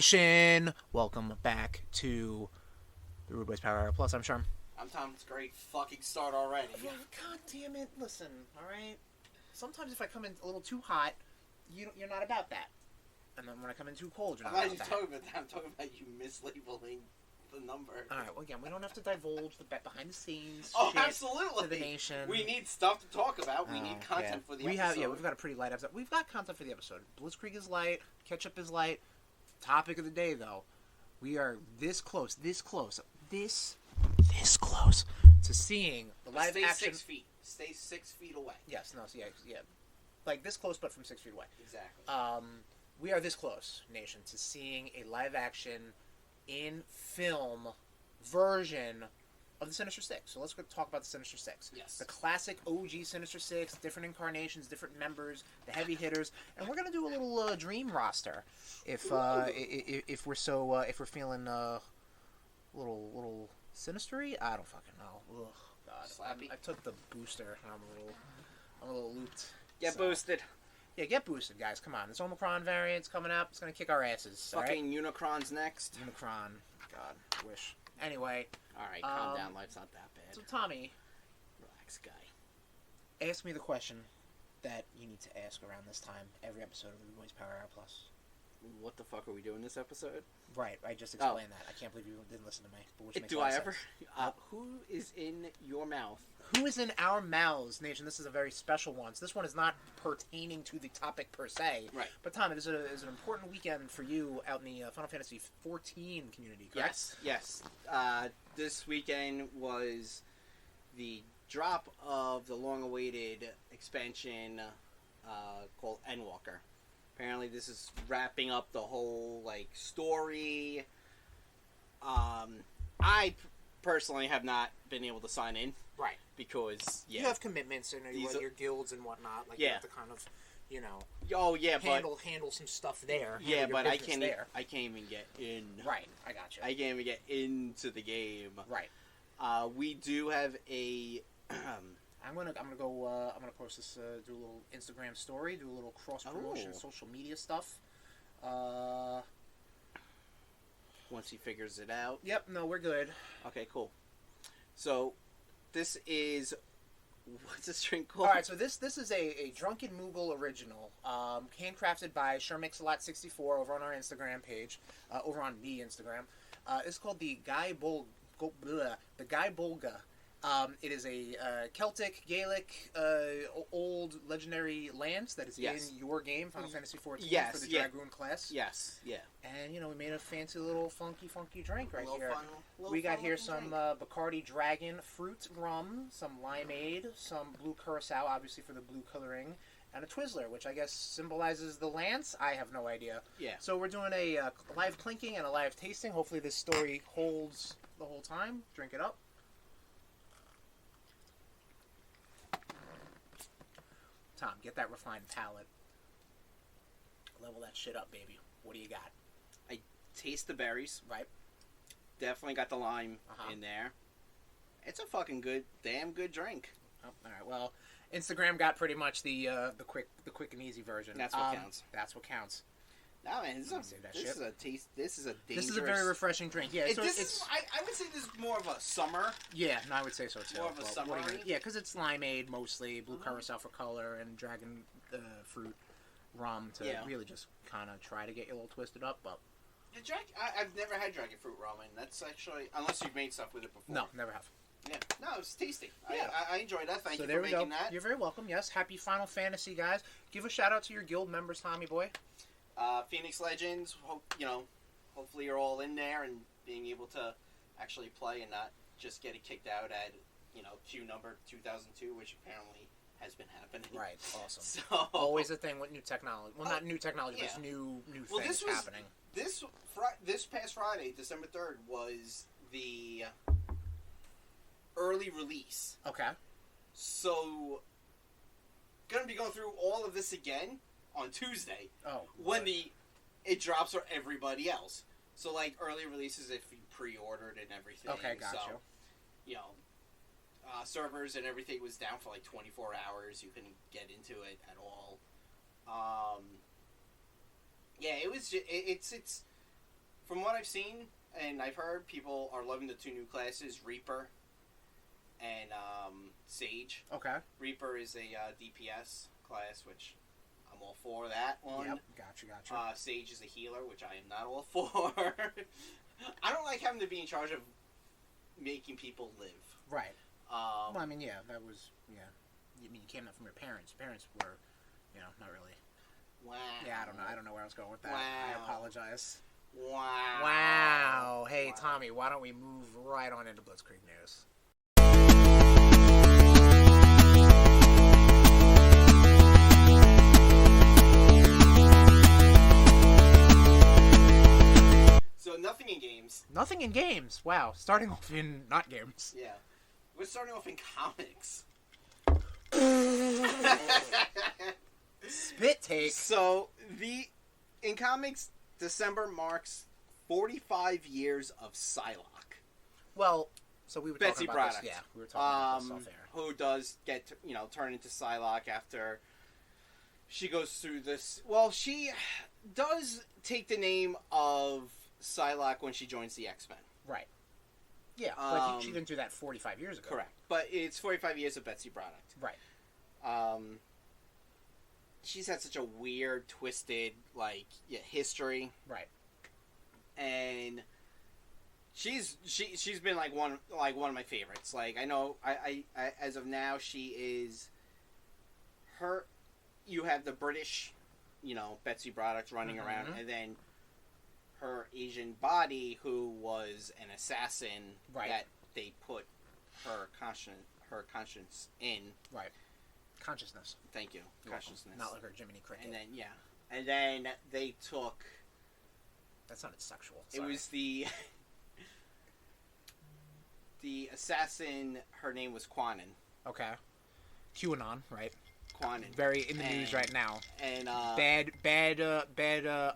RudeNation! Welcome back to the RudeBoyz Power Hour Plus. I'm Shang. I'm Tom. It's a great fucking start already. God damn it. Listen, alright? Sometimes if I come in a little too hot, you're not about that. And then when I come in too cold, you're not about that. I'm not even talking about that. I'm talking about you mislabeling the number. Alright, well again, we don't have to divulge the behind the scenes shit absolutely. To the nation. We need stuff to talk about. We need content for the episode. We've got a pretty light episode. We've got content for the episode. Blitzkrieg is light. CatchUp is light. Topic of the day, though. We are this close to seeing the live Stay action. 6 feet. Stay 6 feet away. Yes, no, yeah. Like this close, but from 6 feet away. Exactly. We are this close, nation, to seeing a live action in film version of the Sinister Six. So let's go talk about the Sinister Six. Yes. The classic OG Sinister Six, different incarnations, different members, the heavy hitters, and we're gonna do a little dream roster if we're feeling a little sinistery. I don't fucking know. Ugh, God. I took the booster. I'm a little looped. Get boosted. Yeah, get boosted, guys. Come on. This Omicron variant's coming up. It's gonna kick our asses. Fucking Unicron's next. Unicron. God, wish. Anyway. Alright, calm down. Life's not that bad. So, Tommy. Relax, guy. Ask me the question that you need to ask around this time every episode of the RudeBoyz Power Hour Plus. What the fuck are we doing this episode? Right, I just explained that. I can't believe you didn't listen to me. But which makes Do I ever? Who is in your mouth? Who is in our mouths, Nation? This is a very special one. So this one is not pertaining to the topic per se. Right. But Tom, it is an important weekend for you out in the Final Fantasy XIV community, correct? Yes. This weekend was the drop of the long-awaited expansion called Endwalker. Apparently, this is wrapping up the whole story. I personally have not been able to sign in. Right. Because, you have commitments and your guilds and whatnot. You have to kind of, handle some stuff there. Yeah, but I can't even get in. Right, I got you. I can't even get into the game. Right. We do have a. I'm gonna post this. Do a little Instagram story. Do a little cross promotion, social media stuff. Once he figures it out. Yep. No, we're good. Okay. Cool. So, this is. What's this drink called? All right. So this is a Drunken Moogle original, handcrafted by SherMakesALot64 over on our Instagram page, over on the Instagram. It's called the Guy Bolga. It is a Celtic, Gaelic, old legendary lance that is in your game, Final Fantasy XIV, for the Dragoon class. Yes, yeah. And, we made a fancy little funky drink right here. We got here some Bacardi Dragon fruit rum, some limeade, some blue curacao, obviously for the blue coloring, and a Twizzler, which I guess symbolizes the lance. I have no idea. Yeah. So we're doing a live clinking and a live tasting. Hopefully this story holds the whole time. Drink it up. Tom, get that refined palate. Level that shit up, baby. What do you got? I taste the berries. Right. Definitely got the lime in there. It's a fucking damn good drink. Oh, all right. Well, Instagram got pretty much the quick and easy version. That's what counts. That's what counts. No, man, this is a dangerous. This is a very refreshing drink. Yeah, I would say this is more of a summer. Yeah, no, I would say so too. More of a summer. Yeah, because it's limeade mostly, blue curacao for color, and dragon fruit rum to really just kind of try to get you a little twisted up. But I've never had dragon fruit rum, and that's actually unless you've made stuff with it before. No, never have. Yeah, no, it's tasty. Yeah. I enjoyed that. Thank you for making that. You're very welcome. Yes, happy Final Fantasy, guys. Give a shout out to your guild members, Tommy boy. Phoenix Legends, hopefully you're all in there and being able to actually play and not just getting kicked out at, queue number 2002, which apparently has been happening. Right, awesome. So, always a thing with new technology. Well, not new technology, but new things happening. This past Friday, December 3rd, was the early release. Okay. So, gonna be going through all of this again on Tuesday. Oh. When it drops for everybody else. So early releases if you pre-ordered and everything. Okay, got you. Servers and everything was down for 24 hours. You couldn't get into it at all. Yeah, it was. It's From what I've seen and I've heard, people are loving the 2 new classes, Reaper and Sage. Okay. Reaper is a DPS class, which I'm all for that one. Yep. Gotcha. Sage is a healer, which I am not all for. I don't like having to be in charge of making people live. Right. Well, I mean, yeah, that was, yeah. I mean, you came up from your parents. Your parents were, not really. Wow. Yeah, I don't know where I was going with that. Wow. I apologize. Wow. Hey, Tommy, why don't we move right on into Blitzkrieg news? So, nothing in games. Nothing in games. Wow. Starting off in not games. Yeah. We're starting off in comics. Spit take. So, in comics, December marks 45 years of Psylocke. Well, so we were Betsy talking about Braddock. this. Yeah, we were talking about this off air. Who does get, turn into Psylocke after she goes through this. Well, she does take the name of Psylocke when she joins the X-Men. Right. Yeah, but she didn't do that 45 years ago. Correct. But it's 45 years of Betsy Braddock. Right. She's had such a weird, twisted, history. Right. And she's been one of my favorites. I know I as of now she is her. You have the British, Betsy Braddock running around, and then her Asian body, who was an assassin that they put her conscience in. Right. Consciousness. Thank you. Consciousness. Not like her Jiminy Cricket. And then they took. That sounded sexual. Sorry. It was the assassin. Her name was Quanon. Okay. QAnon, right? Quanon. Very in the news right now. And bad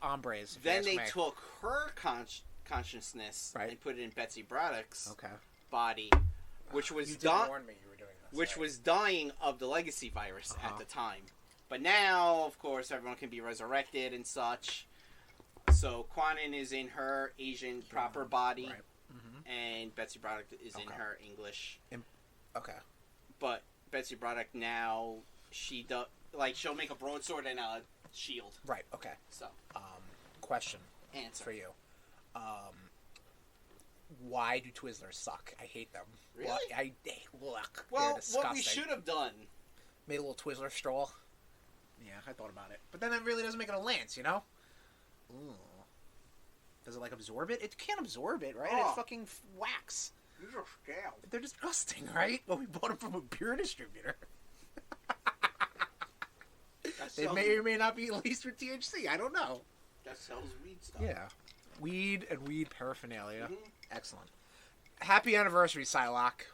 hombres. Then they took her consciousness and put it in Betsy Braddock's body, which was you did warn me you were doing this. Which was dying of the legacy virus at the time. But now, of course, everyone can be resurrected and such. So Quanon is in her Asian proper body, and Betsy Braddock is in her English. Okay. But Betsy Braddock now, she'll make a broadsword and a shield. Right. Okay. So, question. Answer for you. Why do Twizzlers suck? I hate them. Really? They're disgusting. What we should have done. Made a little Twizzler straw. Yeah, I thought about it. But then that really doesn't make it a lance, Ooh. Does it absorb it? It can't absorb it, right? It's fucking wax. These are stale. They're disgusting, right? Well, we bought them from a beer distributor. They may or may not be laced with THC. I don't know. That sells weed stuff. Yeah. Weed and weed paraphernalia. Excellent. Happy anniversary, Psylocke.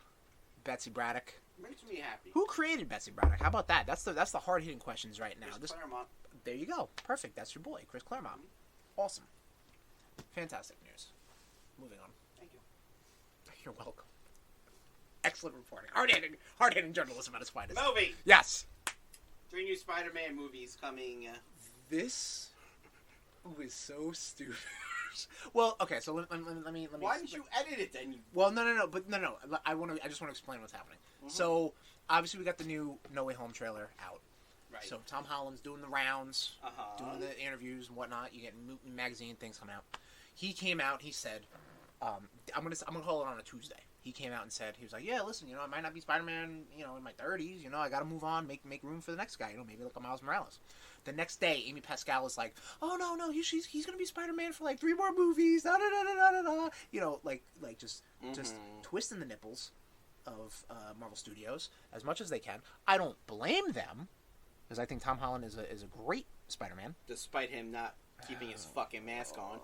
Betsy Braddock. Makes me happy. Who created Betsy Braddock? How about that? That's the hard-hitting questions right now. Chris Claremont. There you go. Perfect. That's your boy, Chris Claremont. Awesome. Fantastic news. Moving on. Thank you. You're welcome. Excellent reporting. Hard-hitting journalism at its finest. Movie. Yes. 3 new Spider-Man movies coming. This was so stupid. Well, okay, so let me. Why didn't you edit it then? Well, no. I just want to explain what's happening. So obviously we got the new No Way Home trailer out. Right. So Tom Holland's doing the rounds, doing the interviews and whatnot. You get magazine things come out. He came out. He said, "I'm gonna call it on a Tuesday." He came out and said, he was like, "Yeah, listen, I might not be Spider-Man, in my 30s. I got to move on, make room for the next guy. Maybe like a Miles Morales." The next day, Amy Pascal is like, "Oh no, he's gonna be Spider-Man for 3 more movies." Da da da da da da. Just twisting the nipples of Marvel Studios as much as they can. I don't blame them because I think Tom Holland is a great Spider-Man, despite him not keeping his fucking mask on.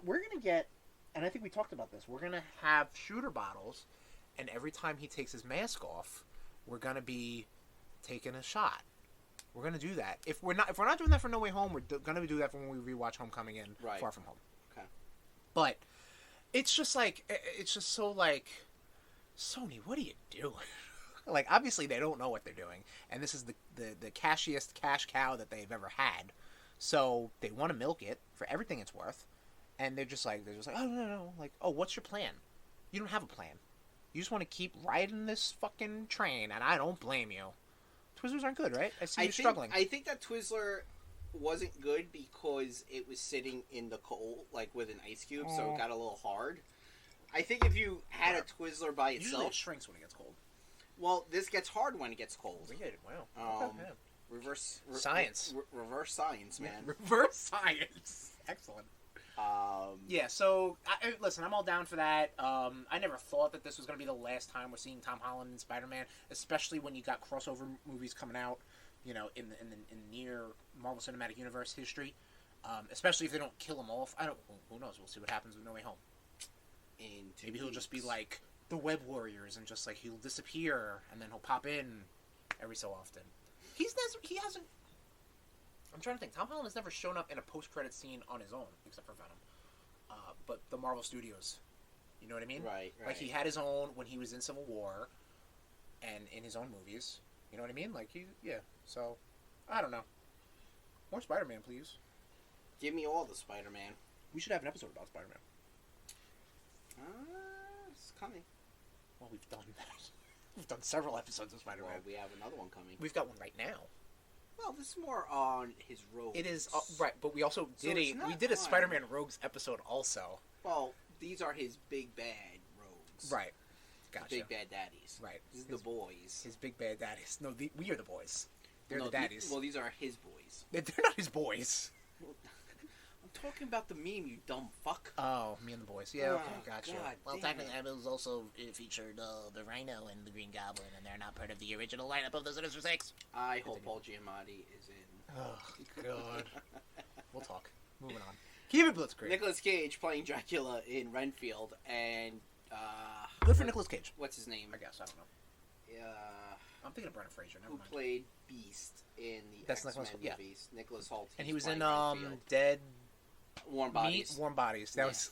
We're gonna get, and I think we talked about this. We're gonna have shooter bottles, and every time he takes his mask off, we're gonna be taking a shot. We're gonna do that. If we're not doing that for No Way Home, we're gonna do that for when we rewatch Homecoming and Far From Home. Okay. But it's just so Sony, what are you doing? Obviously they don't know what they're doing, and this is the cashiest cash cow that they've ever had. So they want to milk it for everything it's worth, And they're just like, oh, no. Like, oh, what's your plan? You don't have a plan. You just want to keep riding this fucking train, and I don't blame you. Twizzlers aren't good, right? I see you struggling. I think that Twizzler wasn't good because it was sitting in the cold, like with an ice cube, so it got a little hard. I think if you had a Twizzler by itself... Usually it shrinks when it gets cold. Well, this gets hard when it gets cold. Weird, wow. Reverse science. Reverse science, man. Reverse science. Excellent. Yeah, so, listen, I'm all down for that. I never thought that this was going to be the last time we're seeing Tom Holland and Spider-Man, especially when you got crossover movies coming out, you know, in near Marvel Cinematic Universe history. Especially if they don't kill him off. Who knows? We'll see what happens with No Way Home. Maybe he'll just be like the Web Warriors and just like he'll disappear and then he'll pop in every so often. He hasn't. I'm trying to think. Tom Holland has never shown up in a post-credit scene on his own, except for Venom. But the Marvel Studios, you know what I mean? Right. Like he had his own when he was in Civil War, and in his own movies. You know what I mean? Like So, I don't know. More Spider-Man, please. Give me all the Spider-Man. We should have an episode about Spider-Man. It's coming. Well, we've done that. We've done several episodes of Spider-Man. Well, we have another one coming. We've got one right now. Well, this is more on his rogues. It is right, but we also did a Spider-Man Rogues episode also. Well, these are his big bad rogues. Right. Gotcha. Big bad daddies. Right. This is the boys. His big bad daddies. No, we are the boys. They're the daddies. These are his boys. They're not his boys. I'm talking about the meme, you dumb fuck. Oh, me and the boys. Yeah, okay, gotcha. Well, technically, I was also featured the Rhino and the Green Goblin, and they're not part of the original lineup of the Sinister Six. I hope Paul Giamatti is in. Oh, God. We'll talk. Moving on. Keep it Blitzkrieg. Nicolas Cage playing Dracula in Renfield, and... Good for Nicolas Cage. What's his name? I guess, I don't know. I'm thinking of Brendan Fraser, never mind. Who played Beast in the X-Men movies. Nicholas Hoult. And he was in Dead... Warm Bodies. Warm Bodies. That was...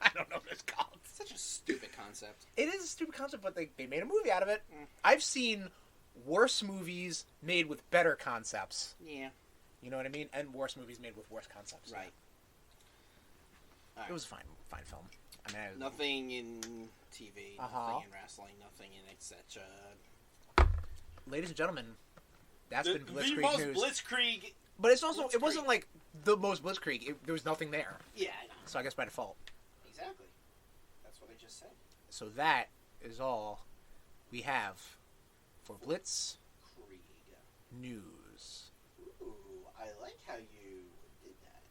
I don't know what it's called. It's such a stupid concept. It is a stupid concept, but they made a movie out of it. I've seen worse movies made with better concepts. Yeah. You know what I mean? And worse movies made with worse concepts. Right. Yeah. It was a fine film. I mean, nothing in TV, nothing in wrestling, nothing in etc. Ladies and gentlemen, that's been Blitzkrieg the most news. Blitzkrieg. But it's also it wasn't like the most Blitzkrieg. There was nothing there. Yeah, I know. So I guess by default. Exactly. That's what I just said. So that is all we have for Blitzkrieg news. Ooh, I like how you did that.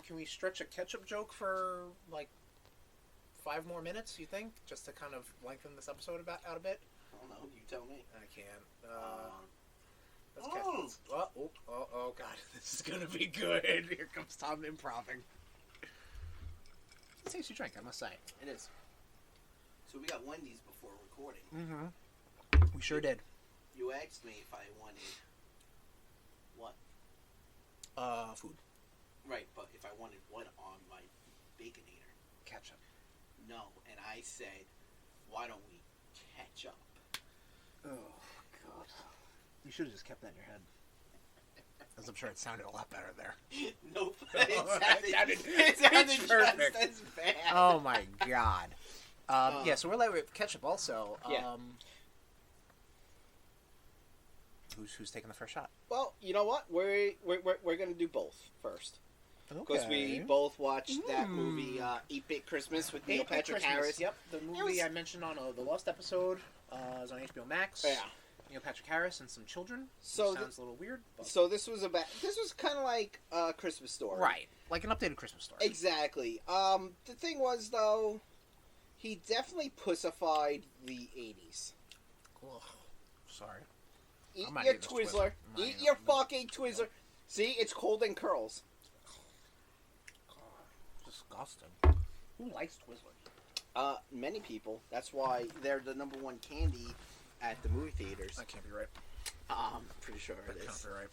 Can we stretch a ketchup joke for like 5 more minutes? You think, just to kind of lengthen this episode out a bit? I don't know. You tell me. I can't. Let's oh God, this is gonna be good. Here comes Tom improving. It's a tasty drink, I must say. It is. So we got Wendy's before recording. Mm-hmm. We sure did. You asked me if I wanted what? Food. Right, but if I wanted what on my Baconator? Ketchup. No, and I said, why don't we catch up? Oh, God. You should have just kept that in your head. As I'm sure it sounded a lot better there. Nope. It sounded perfect. Just as bad. Oh, my God. Yeah, so we're like with ketchup also. Yeah. Who's taking the first shot? Well, you know what? We're going to do both first. Because we both watched that movie, 8-Bit Christmas, with Neil Patrick Harris. Yep, the movie I mentioned on the Lost episode is on HBO Max. Yeah. Neil Patrick Harris and some children. So sounds a little weird. But... So this was kind of like a Christmas Story. Right, like an updated Christmas Story. Exactly. The thing was, though, he definitely pussified the 80s. Ugh, sorry. Eat your Twizzler. Eat your fucking Twizzler. See, it's cold and curls. Disgusting. Who likes Twizzlers? Many people. That's why they're the number one candy at the movie theaters. That can't be right. I'm pretty sure it is. That can't be right.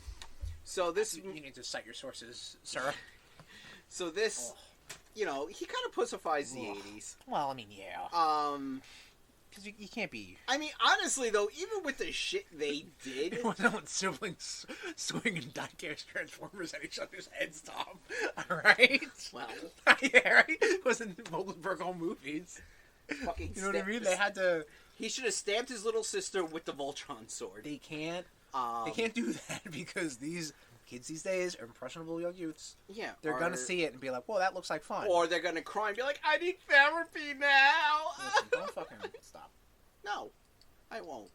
So this, You need to cite your sources, sir. so this, you know, he kind of pussifies the Ugh. 80s. Well, I mean, yeah. Because you can't be... I mean, honestly, though, even with the shit they did... It wasn't when siblings swinging diecast Transformers at each other's heads, Tom. Alright? Well... Yeah, right? It wasn't Vogelsberg home movies. Fucking You know what I mean? They had to... He should have stabbed his little sister with the Voltron sword. They can't do that because these kids these days are impressionable young youths. Yeah. They're going to see it and be like, whoa, that looks like fun. Or they're going to cry and be like, I need therapy now! Listen, don't fucking stop. No, I won't.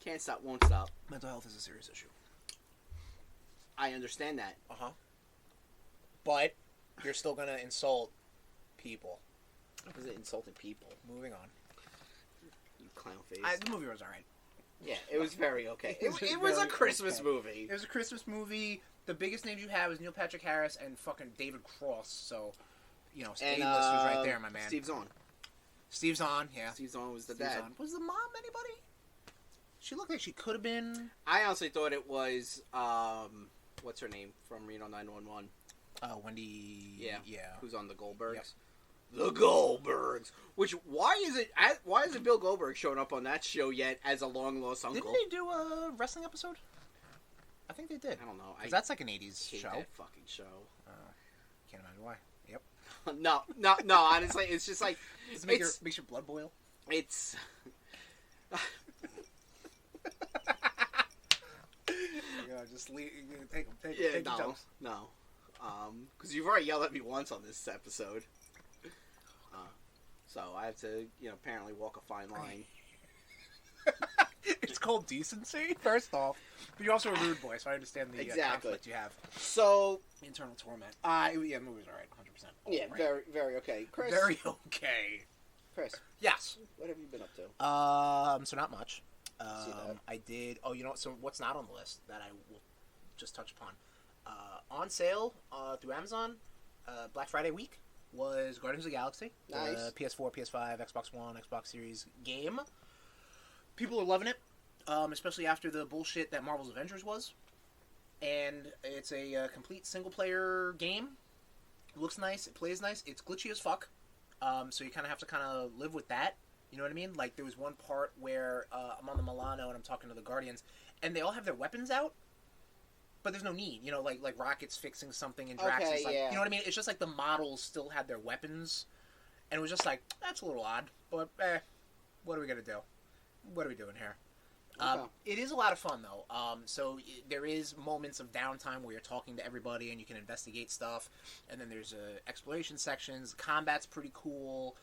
Can't stop, won't stop. Mental health is a serious issue. I understand that. Uh-huh. But you're still going to insult people. Because it insulted people. Moving on. You clown face. The movie was alright. Yeah, it was very okay. It was a very Christmas okay. movie. It was a Christmas movie. The biggest names you had was Neil Patrick Harris and fucking David Cross. So, you know, A-list was right there, my man. Steve Zahn. Steve's on, yeah. Steve Zahn was the Steve's dad. on. Was the mom anybody? She looked like she could have been... I honestly thought it was, what's her name from Reno 911? Wendy... Yeah. Yeah. Who's on the Goldbergs. Yep. The Goldbergs. Which, why isn't Bill Goldberg showing up on that show yet as a long-lost uncle? Didn't they do a wrestling episode? I think they did. I don't know. That's like an 80s hate show. that fucking show. Can't imagine why. Yep. No, honestly, it's just like... Makes your blood boil? It's... Yeah, just leave, take Yeah, the jumps. no. Because you've already yelled at me once on this episode. So I have to, apparently walk a fine line. It's called decency, first off. But you're also a rude boy, so I understand the conflict you have. So... Internal torment. Yeah, the movie's alright, 100%. Yeah, right. very, very okay. Chris? Very okay. Chris? Yes. What have you been up to? So not much. See that. I did... Oh, so what's not on the list that I will just touch upon? On sale through Amazon, Black Friday week, was Guardians of the Galaxy. Nice. PS4, PS5, Xbox One, Xbox Series game. People are loving it, especially after the bullshit that Marvel's Avengers was. And it's a complete single-player game. It looks nice. It plays nice. It's glitchy as fuck. So you kind of have to live with that. You know what I mean? Like, there was one part where I'm on the Milano and I'm talking to the Guardians, and they all have their weapons out, but there's no need. You know, like Rocket's fixing something and Drax is like... yeah. You know what I mean? It's just like the models still had their weapons, and it was just like, that's a little odd, but what are we going to do? What are we doing here? Okay. It is a lot of fun, though. So there is moments of downtime where you're talking to everybody and you can investigate stuff. And then there's exploration sections. Combat's pretty cool.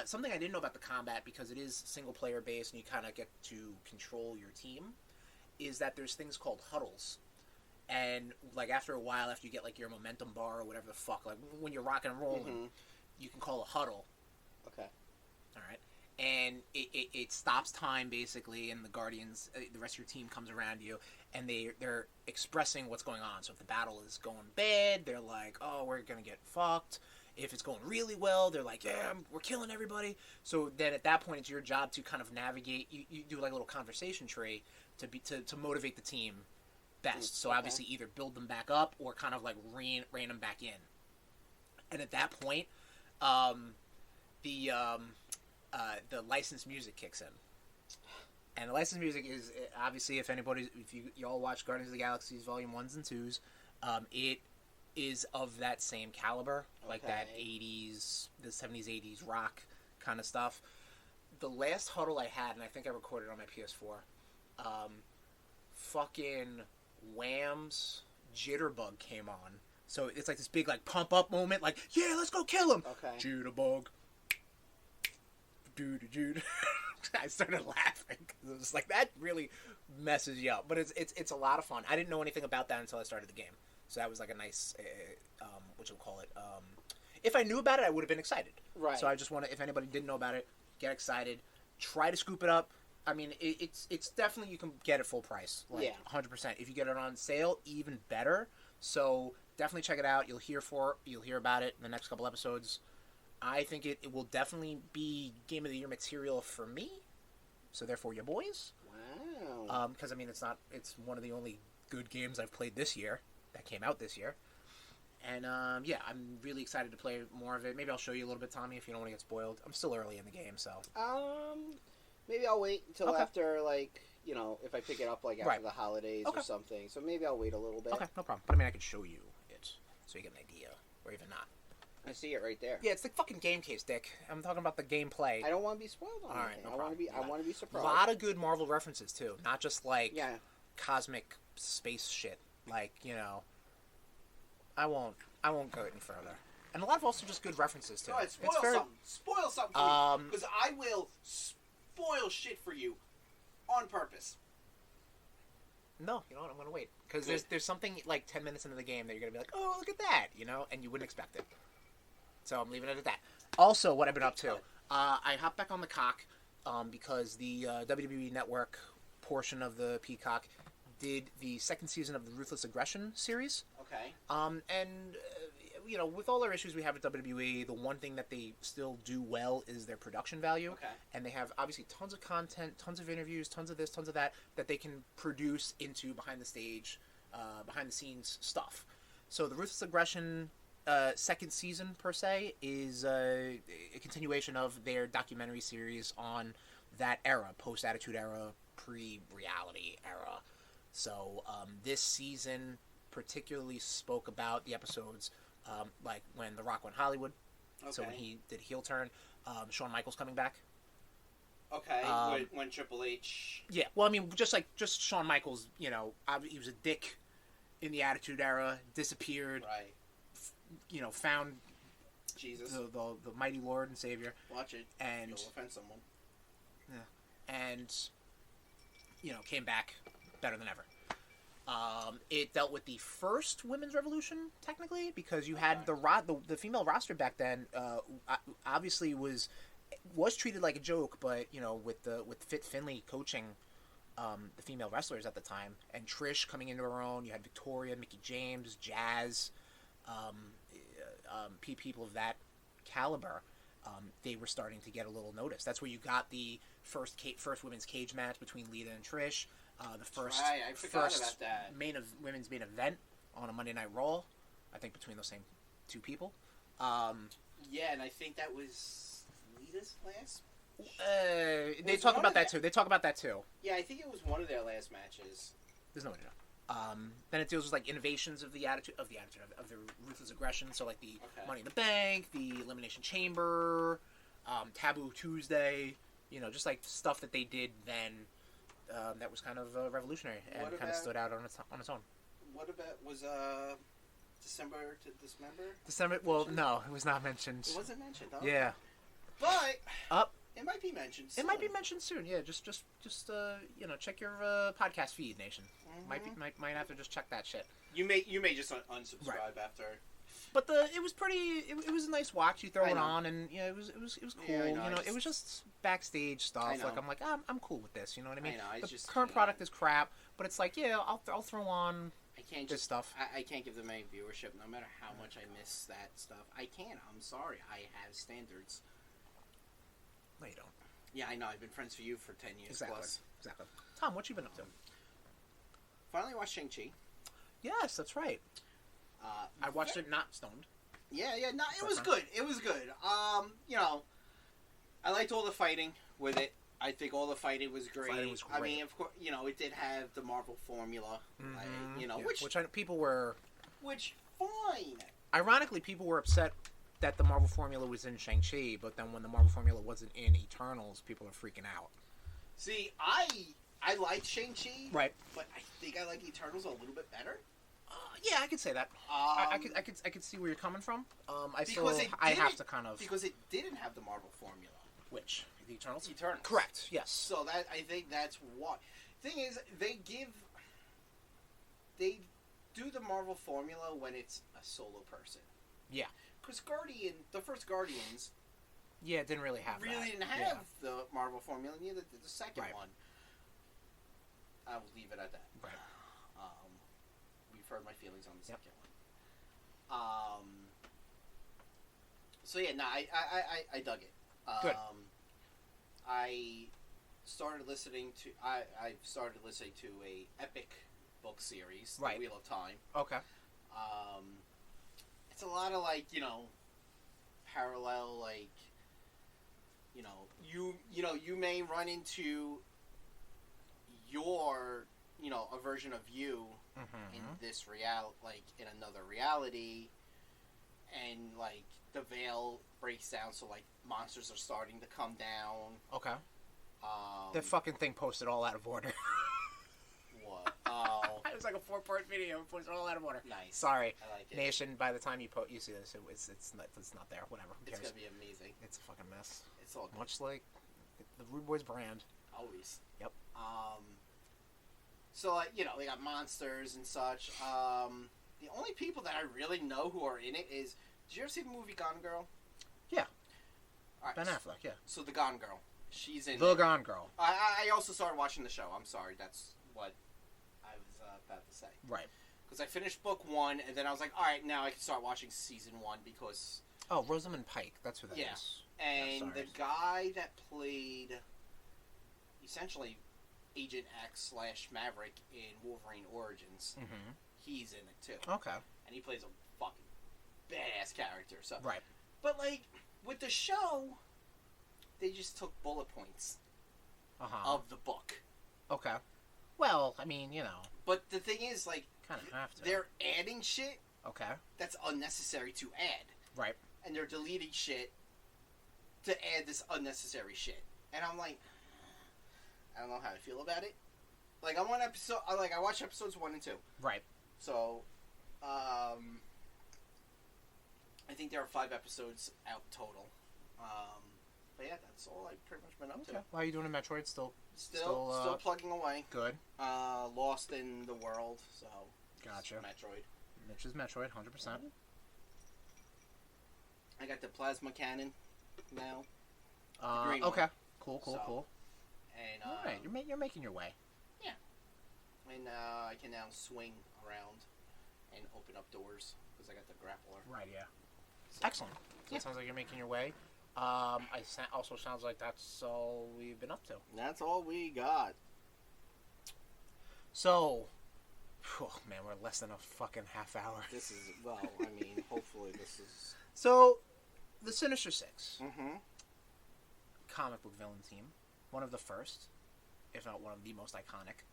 Something I didn't know about the combat, because it is single-player based and you kind of get to control your team, is that there's things called huddles. And, like, after a while, after you get, like, your momentum bar or whatever the fuck, like, when you're rocking and rolling, you can call a huddle. Okay. All right. And it stops time, basically, and the Guardians, the rest of your team comes around you, and they're expressing what's going on. So if the battle is going bad, they're like, oh, we're going to get fucked. If it's going really well, they're like, yeah, we're killing everybody. So then at that point, it's your job to kind of navigate. You do like a little conversation tree to motivate the team best. So obviously either build them back up or kind of like rein them back in. And at that point, the licensed music kicks in. And the licensed music is, obviously, if you all watch Guardians of the Galaxy Volume 1s and 2s, it is of that same caliber, like that 80s, the 70s, 80s rock kind of stuff. The last huddle I had, and I think I recorded on my PS4, fucking Wham's Jitterbug came on. So it's like this big, like, pump-up moment, like, yeah, let's go kill him! Okay. Jitterbug. Dude. I started laughing. It was like, that really messes you up. But it's a lot of fun. I didn't know anything about that until I started the game. So that was like a nice, if I knew about it, I would have been excited. Right. So I just want to, if anybody didn't know about it, get excited. Try to scoop it up. I mean, it's definitely, you can get it full price. Like, 100%. If you get it on sale, even better. So definitely check it out. You'll hear about it in the next couple episodes. I think it will definitely be Game of the Year material for me. So therefore, your boys. Wow. Because, I mean, it's one of the only good games I've played this year that came out this year. And yeah, I'm really excited to play more of it. Maybe I'll show you a little bit, Tommy, if you don't want to get spoiled. I'm still early in the game, so. Maybe I'll wait until Okay. after, like, you know, if I pick it up, like, after Right. the holidays Okay. or something. So maybe I'll wait a little bit. Okay, no problem. But I mean, I could show you it so you get an idea, or even not. I see it right there. Yeah, it's the fucking game case, Dick. I'm talking about the gameplay. I don't want to be spoiled on All right, anything. no I want to problem. be. I want to be A surprised. lot of good Marvel references too, not just like Yeah. cosmic space shit. Like, you know, I won't go any further. And a lot of also just good references too. Go ahead, spoil It's very- something. Spoil something for me. Because I will spoil shit for you on purpose. No, you know what? I'm gonna wait because Good. there's something like 10 minutes into the game that you're gonna be like, oh, look at that, you know, and you wouldn't expect it. So I'm leaving it at that. Also, what I've been up to, I hopped back on the cock because the WWE Network portion of the Peacock did the second season of the Ruthless Aggression series. Okay. And you know, with all their issues we have at WWE, the one thing that they still do well is their production value. Okay. And they have obviously tons of content, tons of interviews, tons of this, tons of that they can produce into behind the scenes stuff. So the Ruthless Aggression second season per se is a continuation of their documentary series on that era, post Attitude Era, pre-reality era. So this season particularly spoke about the episodes like when The Rock went Hollywood. Okay. So when he did heel turn, Shawn Michaels coming back. Okay. When Triple H. Yeah, well, I mean, just Shawn Michaels, you know, he was a dick in the Attitude Era, disappeared, Right. you know, found Jesus. the mighty Lord and Savior, Watch it. and You'll offend someone. and you know, came back better than ever. It dealt with the first women's revolution, technically, because you had the female roster back then. Obviously, was treated like a joke, but you know, with Fit Finlay coaching the female wrestlers at the time, and Trish coming into her own. You had Victoria, Mickie James, Jazz, people of that caliber. They were starting to get a little notice. That's where you got the first women's cage match between Lita and Trish. The first Right, I forgot about that. women's main event on a Monday Night Raw. I think between those same two people. Yeah, and I think that was Lita's last. They Was talk one about of that the- too. They talk about that too. Yeah, I think it was one of their last matches. There's no way to know. Then it deals with like innovations of the Ruthless Aggression. So like the Okay. Money in the Bank, the Elimination Chamber, Taboo Tuesday. You know, just like stuff that they did then that was kind of revolutionary and What kind of about- stood out on its own. What about was December to Dismember? December. Well, no, it was not mentioned. It wasn't mentioned. Huh? Yeah. But Up. it might be mentioned. It might be soon. mentioned soon. Yeah, just you know, check your podcast feed, Nation. Might have to just check that shit. You may just unsubscribe Right. after. But it was pretty. It was a nice watch. You throw I it know. on, and yeah, it was cool. Yeah, I know, You know, I it was just backsstage I stuff. know. Like I'm like, I'm cool with this. You know what I mean? I know, I the just current can't. product is crap, but it's like, yeah, I'll throw on I can't this just stuff. I can't give them any viewership, no matter how much I miss that stuff. I can't. I'm sorry. I have standards. No, you don't. Yeah, I know. I've been friends with you for 10 years plus. Exactly. Tom, what you been up to? Finally watched Shang-Chi. Yes, that's right. I watched it not stoned. Yeah, no, it First was time. good. It was good. You know, I liked all the fighting with it. I think all the fighting was great. Fighting was I great. mean, of course, you know, it did have the Marvel formula, like, you know, Yeah, which people were. fine. Ironically, people were upset that the Marvel formula was in Shang-Chi, but then when the Marvel formula wasn't in Eternals, people are freaking out. See, I liked Shang-Chi, Right. but I think I like Eternals a little bit better. Yeah, I could say that. I could see where you're coming from. I have didn't- to kind of because it didn't have the Marvel formula. which the Eternals. Eternals. Correct. Yes. So that I think that's what. Thing is, they do the Marvel formula when it's a solo person. Yeah. Because the first Guardians Yeah, it didn't really have really that. didn't have the Marvel formula. Neither did the second Right. one. I will leave it at that. Right. We've heard my feelings on the Yep. second one. So yeah, no, I dug it. Good. I've started listening to a epic book series, Right. The Wheel of Time. Okay. It's a lot of like parallel like you may run into your a version of you in this in another reality, and like the veil breaks down, so like monsters are starting to come down. Okay. The fucking thing posted all out of order. What? Oh, It was like a 4-part video. It posted all out of order. nice. Sorry, I like it. Nation. By the time you see this, it's not there. Whatever. Who It's cares? gonna be amazing. It's a fucking mess. It's all good. Much like the RudeBoyz brand. Always. Yep. So like they got monsters and such. The only people that I really know who are in it is. Did you ever see the movie Gone Girl? Yeah. All right. Ben Affleck. Yeah. So the Gone Girl, she's in. The it. Gone Girl. I also started watching the show. I'm sorry. That's what I was about to say. Right. Because I finished book 1, and then I was like, all right, now I can start watching season 1 because. Oh, Rosamund Pike. That's who that is. Yeah. And the guy that played essentially Agent X / Maverick in Wolverine Origins, he's in it too. Okay. And he plays a fucking badass character. So. Right. But like with the show, they just took bullet points of the book. Okay. Well, I mean, But the thing is, like, kind of have to. they're adding shit Okay. that's unnecessary to add. Right. And they're deleting shit to add this unnecessary shit. And I'm like, I don't know how I feel about it. Like, I'm one episode, I watch episodes 1 and 2. Right. So, I think there are 5 episodes out total. But yeah, that's all I've pretty much been up to. Why are you doing a Metroid? Still Plugging away. good. Lost in the world, so. Gotcha. Metroid. Mitch is Metroid, 100%. I got the plasma cannon now. Okay. one. Cool. And, All right, you're making your way. And I can now swing around and open up doors because I got the grappler. Right. Yeah. So, Excellent. So it sounds like you're making your way. Also sounds like that's all we've been up to. that's all we got. So, man, we're less than a fucking half hour. This is, hopefully this is... So, the Sinister Six, Mm-hmm. comic book villain team, one of the first, if not one of the most iconic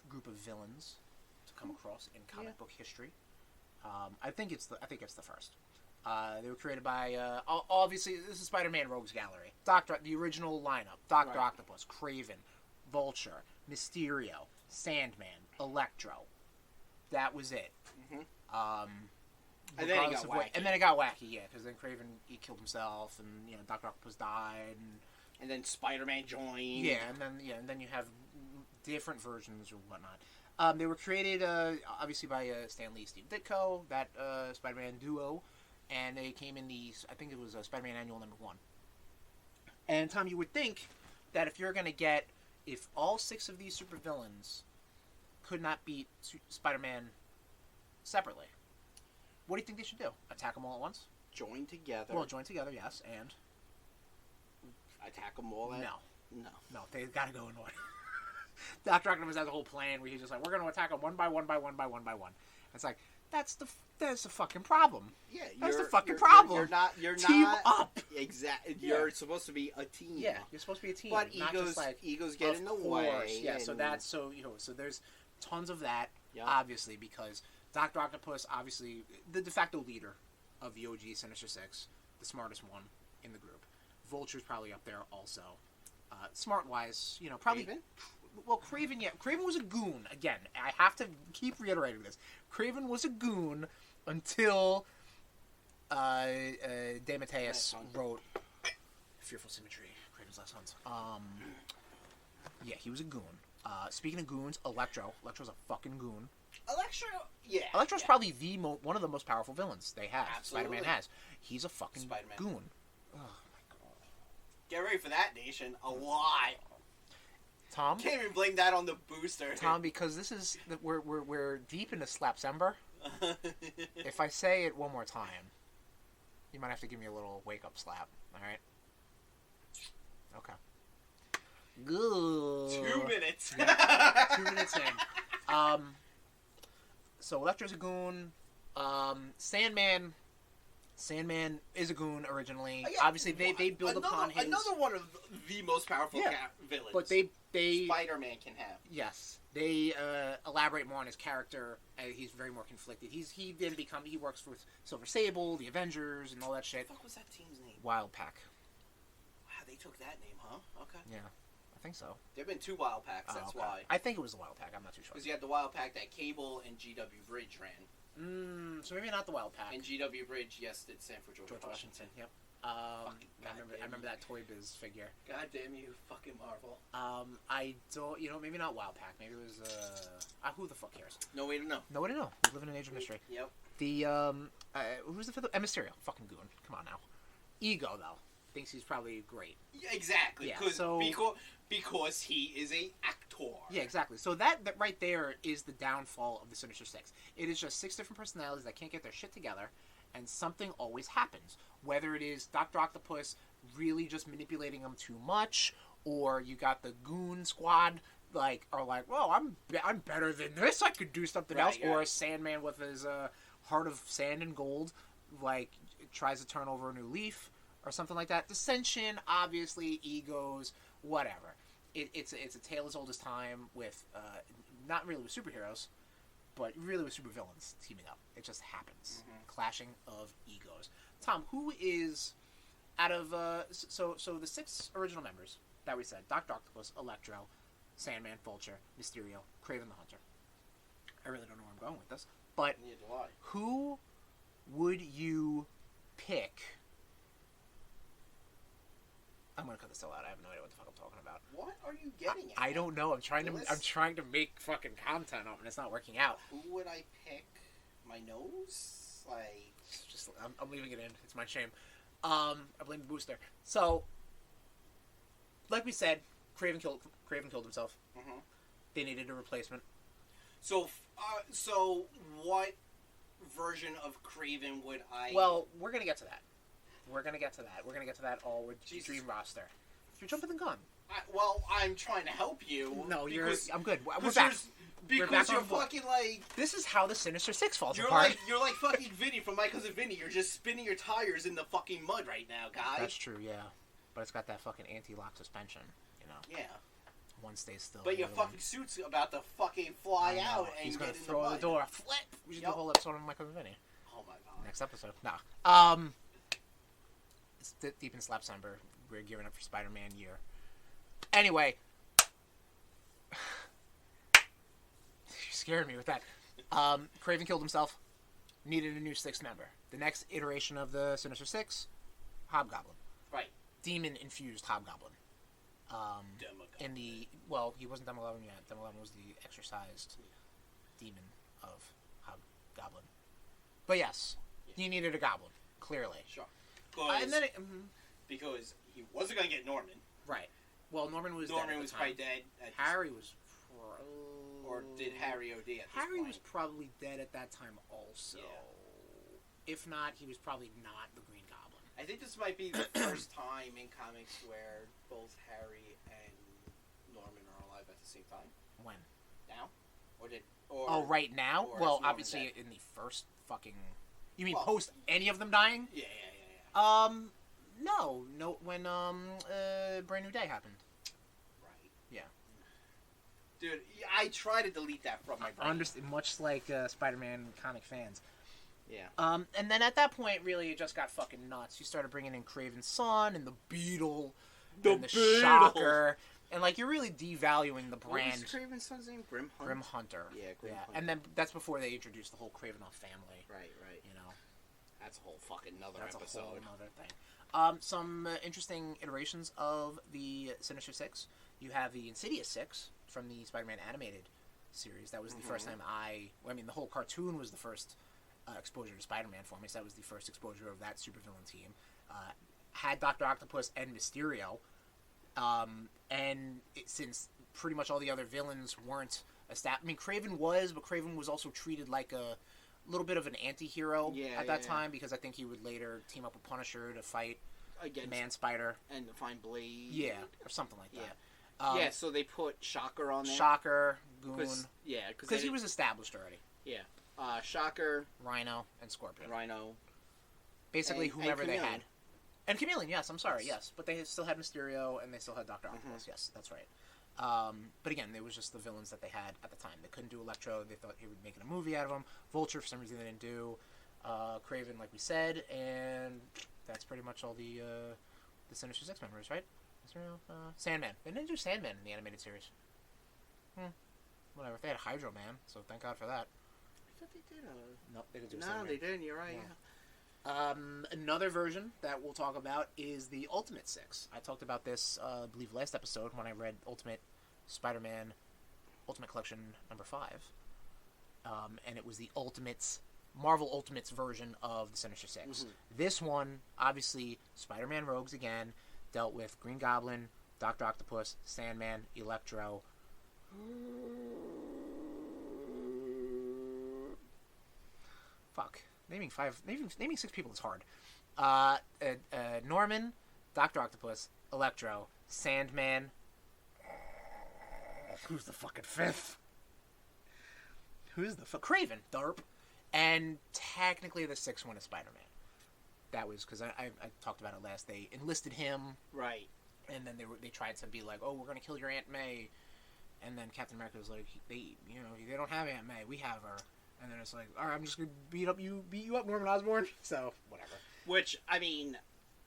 group of villains to come across in comic book history. I think it's the first. They were created by obviously this is Spider-Man Rogues Gallery. The original lineup: Doctor Octopus, Kraven, Vulture, Mysterio, Sandman, Electro. That was it. And then it got wacky. And then it got wacky, yeah, because then Kraven he killed himself, and Doctor Octopus died, And then Spider-Man joined. and then you have different versions or whatnot. They were created obviously by Stan Lee, Steve Ditko, that Spider-Man duo, and they came in I think it was Spider-Man Annual #1. And Tom, you would think that if all 6 of these supervillains could not beat Spider-Man separately, what do you think they should do? Attack them all at once? Join together. Well, join together, yes, and attack them all at... no, they gotta go in order. Dr. Octopus has a whole plan where he's just like, we're going to attack them one by one by one by one by one. It's like, that's the fucking problem. Yeah, that's the fucking problem. You're team not up. Exactly. Yeah. You're supposed to be a team. Yeah, you're supposed to be a team. But not egos, just like, egos get in the way. Yeah, and... so there's tons of that, Yeah. obviously, because Dr. Octopus, obviously, the de facto leader of the OG Sinister Six, the smartest one in the group. Vulture's probably up there also. Smart-wise, probably... Kraven? Well, Kraven, yeah. Kraven was a goon. Again, I have to keep reiterating this. Kraven was a goon until DeMatteis wrote Fearful Symmetry, Kraven's Last Hunt. Yeah, he was a goon. Speaking of goons, Electro's a fucking goon. Electro's probably one of the most powerful villains they have. Absolutely. Spider-Man has. He's a fucking Spider-Man. goon. Oh, my God. Get ready for that, Nation. A lot. Tom? Can't even blame that on the booster. Tom, because we're deep into Slapsember. If I say it one more time, you might have to give me a little wake-up slap. All right? Okay. Good. 2 minutes. Yeah, 2 minutes in. So Electro's a goon. Sandman is a goon originally. Yeah, Obviously, they build upon his... Another one of the most powerful villains. But they Spider-Man can have. Yes, they elaborate more on his character. He's very more conflicted. He works with Silver Sable, the Avengers, and all that shit. What the fuck was that team's name? Wild Pack. Wow, they took that name, huh? Okay. Yeah, I think so. There've been 2 Wild Packs. That's why. I think it was the Wild Pack. I'm not too sure. Because you had the Wild Pack that Cable and GW Bridge ran. So maybe not the Wild Pack. And GW Bridge, yes, did stand for George Washington. Yep. I remember that Toy Biz figure. God damn you, fucking Marvel. I don't. Maybe not Wild Pack. Maybe it was. Who the fuck cares? No way to know. No way to know. We live in an age of mystery. Yep. The who's the fifth? Mysterio. Fucking goon. Come on now. Ego though thinks he's probably great. Yeah, exactly. Yeah, because he is a actor. Yeah, exactly. So that right there is the downfall of the Sinister Six. It is just 6 different personalities that can't get their shit together, and something always happens. Whether it is Dr. Octopus really just manipulating them too much, or you got the goon squad are like, well, I'm better than this. I could do something else. Right. Or Sandman with his heart of sand and gold, tries to turn over a new leaf or something like that. Dissension, obviously, egos, whatever. It's a tale as old as time with not really with superheroes, but really with supervillains teaming up. It just happens. Mm-hmm. Clashing of egos. Tom, who is out of so the 6 original members that we said: Dr. Octopus, Electro, Sandman, Vulture, Mysterio, Kraven the Hunter. I really don't know where I'm going with this, but Neither do I. who would you pick? I'm gonna cut this all out. I have no idea what the fuck I'm talking about. What are you getting at? I don't know. I'm trying to make fucking content up, and it's not working out. Who would I pick? My nose? I'm leaving it in. It's my shame. I blame the booster. So, like we said, Kraven killed himself. Mm-hmm. They needed a replacement. So what version of Kraven would I... Well, we're gonna get to that. We're gonna get to that all with the Dream roster. You're jumping the gun. I'm trying to help you. No, I'm good. We're back. Because you're fucking This is how the Sinister Six falls you're apart. You're like fucking Vinny from My Cousin Vinny. You're just spinning your tires in the fucking mud right now, guys. That's true, yeah. But it's got that fucking anti-lock suspension, Yeah. One stays still. But your fucking suit's about to fucking fly out and he's gonna get in throw the mud. the door. Flip! We should do a whole episode on My Cousin Vinny. Oh my god. Next episode. Nah. It's deep in Slapcember. We're gearing up for Spider-Man year. Anyway. You scared me with that. Kraven killed himself. Needed a new 6th member. The next iteration of the Sinister Six, Hobgoblin. Right. Demon-infused Hobgoblin. He wasn't Demogorgon yet. Demogorgon was the exorcised demon of Hobgoblin. But yes, you needed a goblin, clearly. Sure. Because he wasn't going to get Norman. Right. Well, Norman was probably dead. Harry was... Or did Harry OD at this Harry point? was probably dead at that time also. Yeah. If not, he was probably not the Green Goblin. I think this might be the first time in comics where both Harry and Norman are alive at the same time. When? Now? Right now? Well, obviously in the first fucking... You mean post any of them dying? Yeah. No. When Brand New Day happened. Right. Yeah. Dude, I try to delete that from my brain. Much like Spider-Man comic fans. Yeah. And then at that point, really, it just got fucking nuts. You started bringing in Kraven's son and the Beetle, and the Shocker, and you're really devaluing the brand. What was Kraven's son's name? Grim Hunter. Yeah, Grim Hunter. And then that's before they introduced the whole Kravinoff family. Right. That's a whole fucking episode. That's a whole another thing. Some interesting iterations of the Sinister Six. You have the Insidious Six from the Spider-Man animated series. That was the first time the whole cartoon was the first exposure to Spider-Man for me. So that was the first exposure of that supervillain team. Had Dr. Octopus and Mysterio. Since pretty much all the other villains weren't established. I mean, Kraven was also treated like a little bit of an anti-hero at that time, because I think he would later team up with Punisher to fight against Man-Spider. And to find Blade. Yeah, or something like that. So they put Shocker on there. Shocker, Goon. Because he was established already. Yeah. Shocker, Rhino, and Scorpion. Rhino. Basically, and whomever they Chameleon. had. And Chameleon, yes, I'm sorry, Yes. yes. But they still had Mysterio, and they still had Dr. Octopus, yes, that's right. But again, it was just the villains that they had at the time. They couldn't do Electro, they thought he would make a movie out of him. Vulture, for some reason, they didn't do. Kraven, like we said, and that's pretty much all the Sinister Six members, right? Sandman. They didn't do Sandman in the animated series. Whatever. They had Hydro Man, so thank God for that. I thought they did. Nope, they didn't do No, Sandman. they didn't. You're right. No. Yeah. Another version that we'll talk about is the Ultimate Six. I talked about this, I believe, last episode when I read Ultimate Spider-Man Ultimate Collection number 5. And it was the Marvel Ultimates version of the Sinister Six. Mm-hmm. This one, obviously, Spider-Man Rogues again, dealt with Green Goblin, Dr. Octopus, Sandman, Electro. Fuck. Naming 6 people is hard. Norman, Dr. Octopus, Electro, Sandman. Who's the fucking 5th? Who's the Kraven, Derp. And technically the 6th one is Spider-Man. That was because I talked about it last. They enlisted him, Right. and then they tried to be like, oh, we're gonna kill your Aunt May, and then Captain America was like, they don't have Aunt May, we have her. And then it's like, all right, I'm just gonna beat you up, Norman Osborn. So whatever. Which, I mean,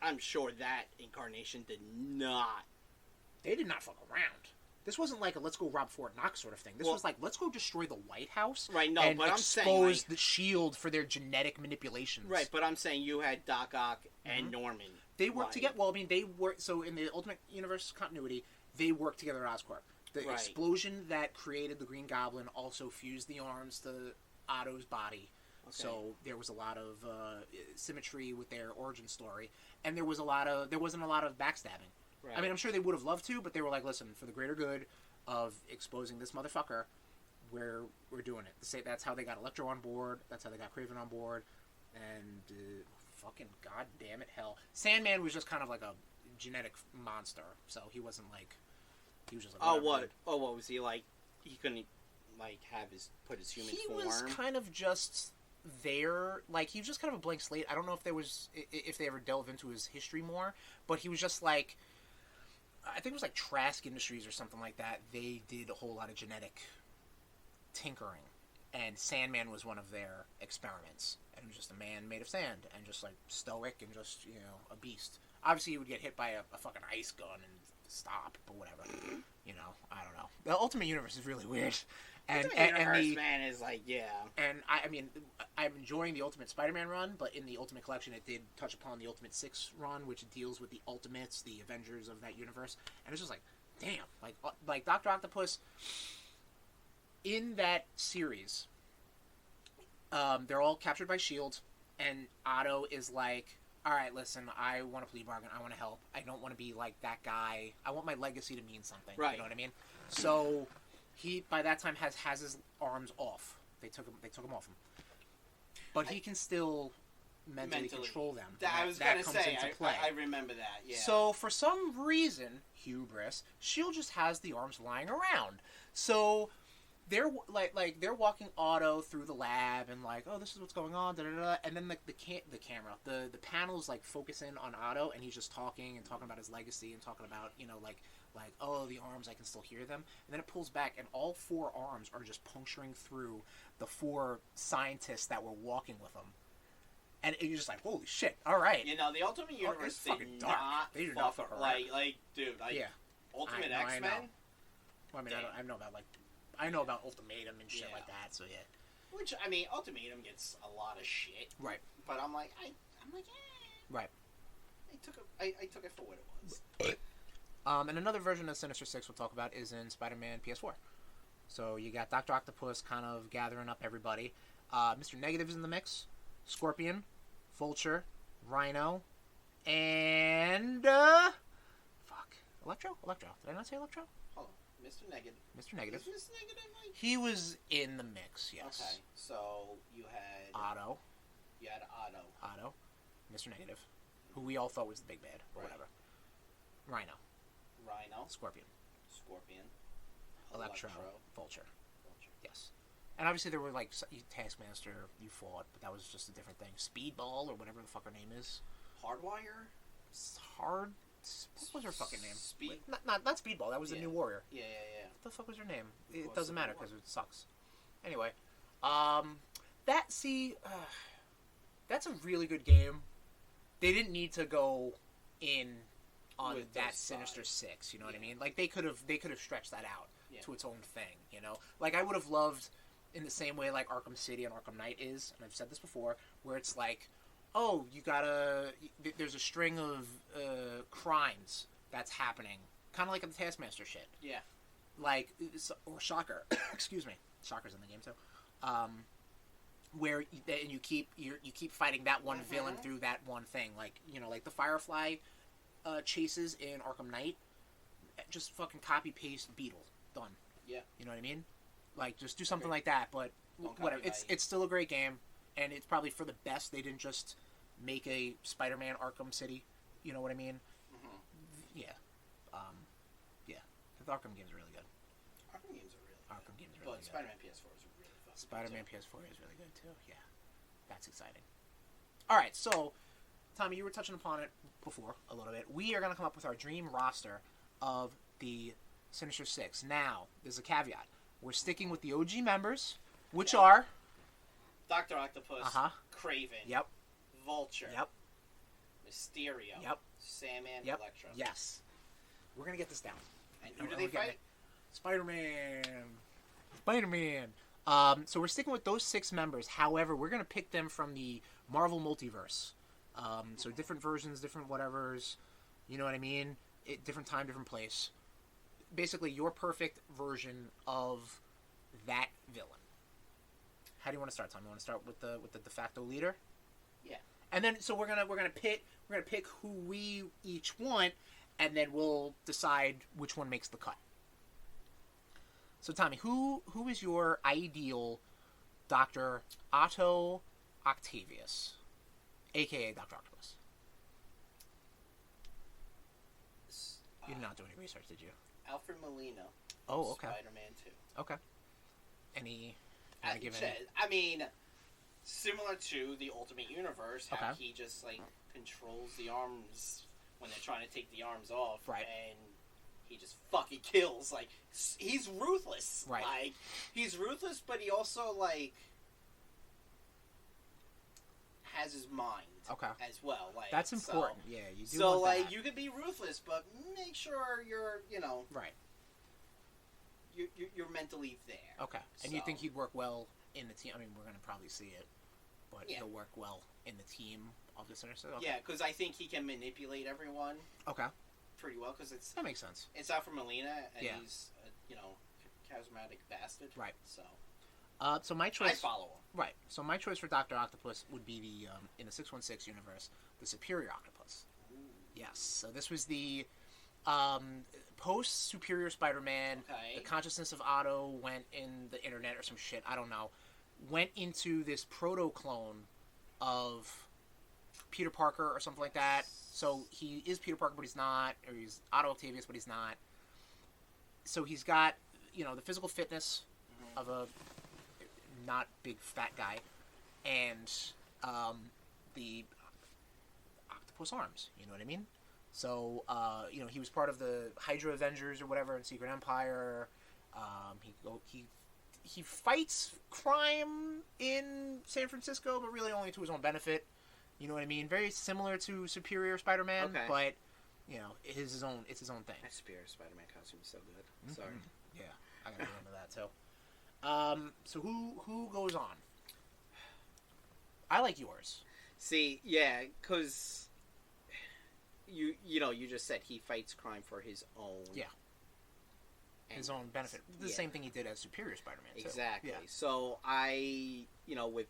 I'm sure that incarnation did not. They did not fuck around. This wasn't like a let's go rob Fort Knox sort of thing. This was like let's go destroy the White House. Right. No, and but I'm saying expose like, the Shield for their genetic manipulations. right. But I'm saying you had Doc Ock and Norman. They worked together. Well, I mean, they worked. So in the Ultimate Universe continuity, they worked together at Oscorp. The explosion that created the Green Goblin also fused the arms to Otto's body. Okay. So there was a lot of symmetry with their origin story, and there wasn't a lot of backstabbing. Right. I mean, I'm sure they would have loved to, but they were like, listen, for the greater good of exposing this motherfucker, we're doing it. That's how they got Electro on board. That's how they got Kraven on board. And fucking goddamn it, hell. Sandman was just kind of like a genetic monster, so he wasn't like... He was just like... what was he like? He couldn't, like, put his human form? He was kind of just there. Like, he was just kind of a blank slate. I don't know if they ever delve into his history more, but he was just like... I think it was like Trask Industries or something like that. They did a whole lot of genetic tinkering, and Sandman was one of their experiments. And he was just a man made of sand, and just like stoic and just a beast. Obviously, he would get hit by a fucking ice gun and stop, but whatever. I don't know. The Ultimate Universe is really weird. And Universe, man, is like, yeah. And I mean, I'm enjoying the Ultimate Spider-Man run, but in the Ultimate Collection, it did touch upon the Ultimate Six run, which deals with the Ultimates, the Avengers of that universe. And it's just like, damn, like Dr. Octopus in that series, they're all captured by Shield, and Otto is like, all right, listen, I want a plea bargain. I want to help. I don't want to be like that guy. I want my legacy to mean something. Right. You know what I mean? So he, by that time, has his arms off. They took him off him. But he can still mentally control them. I was going to say, I remember that, yeah. So, for some reason, hubris, S.H.I.E.L.D. just has the arms lying around. So they're they're walking Otto through the lab and like, oh, this is what's going on, and then the camera, the panel's like focusing on Otto, and he's just talking about his legacy and talking about like oh, the arms, I can still hear them, and then it pulls back and all 4 arms are just puncturing through the 4 scientists that were walking with him. And you're just like, holy shit! All right, the Ultimate Universe did not fuck around. Like, dude, Ultimate X-Men. Well, I mean, I know about Ultimatum and shit like that. So yeah. Which, I mean, Ultimatum gets a lot of shit. Right. But I'm like, Right. I took it for what it was. And another version of Sinister Six we'll talk about is in Spider-Man PS4. So you got Dr. Octopus kind of gathering up everybody. Mr. Negative is in the mix. Scorpion, Vulture, Rhino, and Electro. Did I not say Electro? Hold on, Mr. Negative. Mr. Negative. Is Mr. Negative like? He was in the mix. Yes. Okay, so you had Otto. You had Otto. Mr. Negative, who we all thought was the big bad, or whatever. Rhino. Scorpion. Electro. Vulture. Yes. And obviously there were like Taskmaster you fought, but that was just a different thing. Speedball or whatever the fuck her name is. Hardwire. What was her fucking name? Speed. Not Speedball. That was the new warrior. Yeah. What the fuck was her name? It What's doesn't the matter new because it sucks. Anyway, that's a really good game. They didn't need to go in on With that those Sinister five. Six. You know what I mean? Like they could have stretched that out Yeah. to its own thing. You know, like I would have loved in the same way like Arkham City and Arkham Knight is, and I've said this before, where it's like, oh, there's a string of crimes that's happening, kind of like in the Taskmaster shit. Yeah. Like, or Shocker, excuse me, Shocker's in the game too, where you keep fighting that one villain through that one thing, like like the Firefly chases in Arkham Knight, just fucking copy paste Beetle, done. Yeah. You know what I mean? Like just do something like that, but Don't whatever. copy It's still a great game, and it's probably for the best they didn't just make a Spider-Man Arkham City. You know what I mean? Mm-hmm. Yeah. The Arkham games are really good. Arkham games are really good. Arkham games are really But good. Spider-Man PS4 is really fun. Spider-Man PS4 is really good too. Yeah, that's exciting. All right, so Tommy, you were touching upon it before a little bit. We are going to come up with our dream roster of the Sinister Six. Now, there's a caveat. We're sticking with the OG members, which are Dr. Octopus, Kraven, Yep, Vulture, yep, Mysterio, Yep. Sandman, yep, Electro. yes. We're going to get this down. And who do they fight? Spider-Man. So we're sticking with those 6 members. However, we're going to pick them from the Marvel multiverse. So different versions, different whatevers. You know what I mean? Different time, different place. Basically, your perfect version of that villain. How do you want to start, Tom? You want to start with the de facto leader? Yeah. And then so we're gonna pick who we each want, and then we'll decide which one makes the cut. So Tommy, who is your ideal Dr. Otto Octavius, aka Dr. Octopus? You did not do any research, did you? Alfred Molina. Oh, okay. Spider-Man 2. Okay. Any? I mean, similar to the Ultimate Universe, how Okay. he just controls the arms when they're trying to take the arms off, Right. And he just fucking kills. He's ruthless. Right. He's ruthless, but he also has his mind. Okay. As well. That's important. Yeah, you do. So want that. you can be ruthless, but make sure you're Right. You're mentally there. Okay. And you So- think he'd work well in the team? I mean, we're going to probably see it, but Yeah. he'll work well in the team of the Sinister. Okay. Yeah, because I think he can manipulate everyone Okay. pretty well. Because That makes sense. it's Alfred Molina, and Yeah. he's a charismatic bastard. Right. So So my I choice. follow him. Right. So my choice for Dr. Octopus would be the in the 616 universe, the Superior Octopus. Yes. So this was the post Superior Spider-Man. Okay. The consciousness of Otto went in the internet or some shit. I don't know. Went into this proto clone of Peter Parker or something like that. So he is Peter Parker, but he's not. Or he's Otto Octavius, but he's not. So he's got the physical fitness of a not big fat guy, and the octopus arms. You know what I mean? So he was part of the Hydra Avengers or whatever in Secret Empire. He fights crime in San Francisco, but really only to his own benefit. You know what I mean? Very similar to Superior Spider-Man, Okay. but it's his own thing. My Superior Spider-Man costume is so good. Mhm. Sorry. Yeah, I gotta get into that too. So who goes on? I like yours. See, yeah, because you just said he fights crime for his own. Yeah. His own benefit. The yeah. same thing he did as Superior Spider-Man too. Exactly. Yeah. So with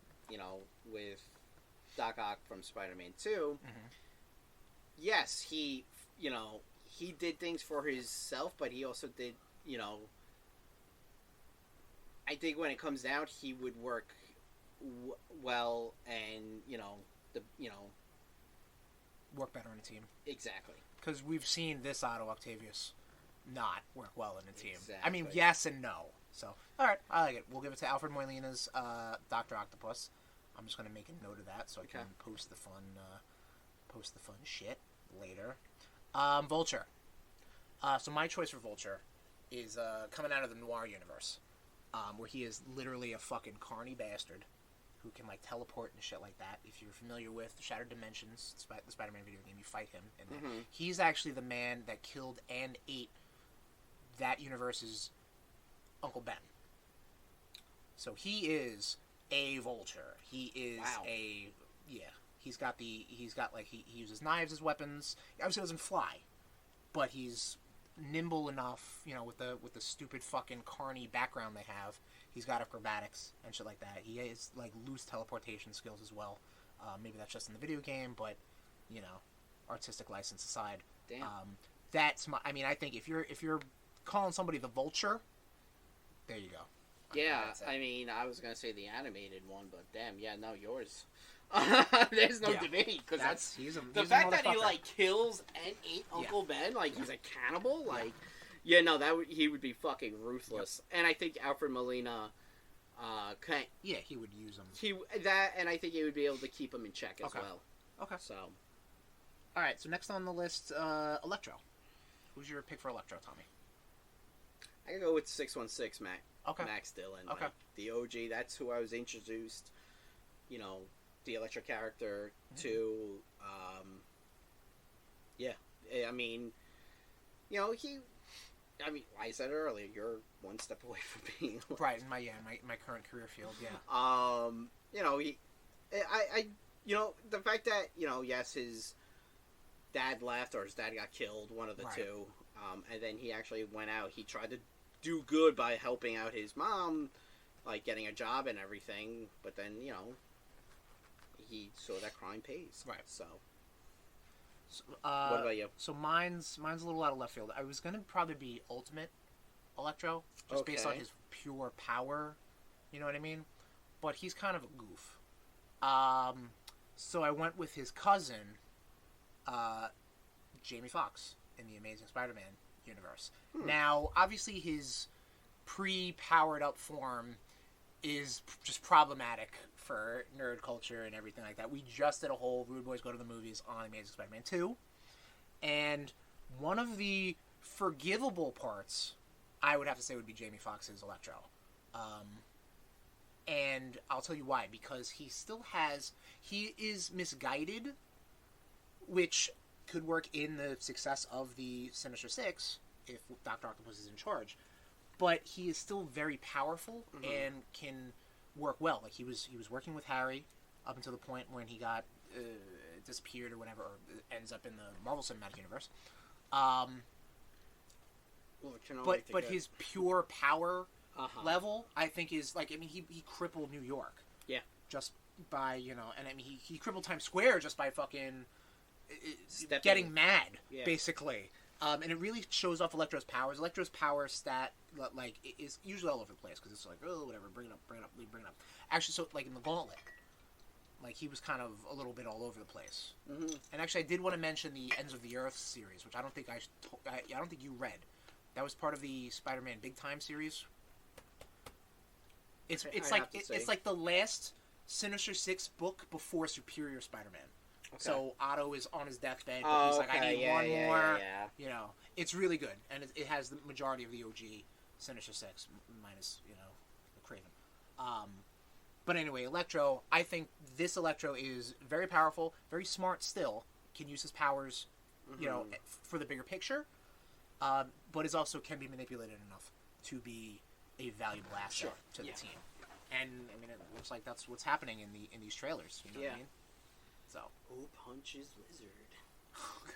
Doc Ock from Spider-Man 2, Mhm. yes, he did things for himself, but he also did, I think when it comes down, he would work well, and Work better in a team. exactly. Because we've seen this Otto Octavius not work well in a team. Exactly. I mean, yes and no. So, all right, I like it. We'll give it to Alfred Molina's Dr. Octopus. I'm just gonna make a note of that so I can post the fun shit later. Vulture. So my choice for Vulture is coming out of the noir universe, where he is literally a fucking carny bastard who can like teleport and shit like that. If you're familiar with Shattered Dimensions, the Spider-Man video game, you fight him, and he's actually the man that killed and ate that universe's Uncle Ben. So he is a Vulture. He is He's got he uses knives as weapons. He obviously doesn't fly, but he's nimble enough, with the stupid fucking carny background they have. He's got acrobatics and shit like that. He has like loose teleportation skills as well. Maybe that's just in the video game, but artistic license aside, Damn. That's my. I mean, I think if you're calling somebody the Vulture, there you go. Yeah, I mean, I was gonna say the animated one, but damn, yeah, no, yours. There's no debate because that's the fact that he like kills and ate Uncle Ben, like he's a cannibal, like he would be fucking ruthless. And I think Alfred Molina, he would use him. And I think he would be able to keep him in check as well. Okay. So, all right. So next on the list, Electro. Who's your pick for Electro, Tommy? I can go with 616 Max Dillon. Okay. Like, the OG. That's who I was introduced. The Electro character to. I mean, I said it earlier, you're one step away from being right in my current career field. Yeah. The fact that yes, his dad left or his dad got killed, one of the two, and then he actually went out. He tried to do good by helping out his mom, like getting a job and everything, but then he saw that crime pays. Right. So what about you? So mine's a little out of left field. I was gonna probably be Ultimate Electro, just based on his pure power. You know what I mean? But he's kind of a goof. So I went with his cousin, Jamie Foxx, in the Amazing Spider-Man universe. Now, obviously, his pre-powered up form is just problematic for nerd culture and everything like that. We just did a whole RudeBoyz Go to the Movies on Amazing Spider-Man 2. And one of the forgivable parts, I would have to say, would be Jamie Foxx's Electro. And I'll tell you why. Because he is misguided, which could work in the success of the Sinister Six if Dr. Octopus is in charge. But he is still very powerful and can work well. Like he was working with Harry up until the point when he got disappeared or whatever, or ends up in the Marvel Cinematic Universe. But his pure power level, I think, is like, I mean, he crippled New York. Yeah. Just by, and I mean, he crippled Times Square just by fucking getting mad, basically. And it really shows off Electro's powers. Electro's power stat, like, is usually all over the place, because it's like, oh, whatever, bring it up. Actually, so, like, in the Gauntlet, like, he was kind of a little bit all over the place. And actually, I did want to mention the Ends of the Earth series, which I don't think I don't think you read. That was part of the Spider-Man Big Time series. It's like the last Sinister Six book before Superior Spider-Man. Okay. So Otto is on his deathbed, but he's like, I need one more. Yeah. It's really good, and it has the majority of the OG Sinister Six, minus Kraven. But anyway, Electro. I think this Electro is very powerful, very smart. Still can use his powers, for the bigger picture. But is also can be manipulated enough to be a valuable asset to the team. And I mean, it looks like that's what's happening in these trailers. You know what I mean? So. Who punches Lizard? Oh god.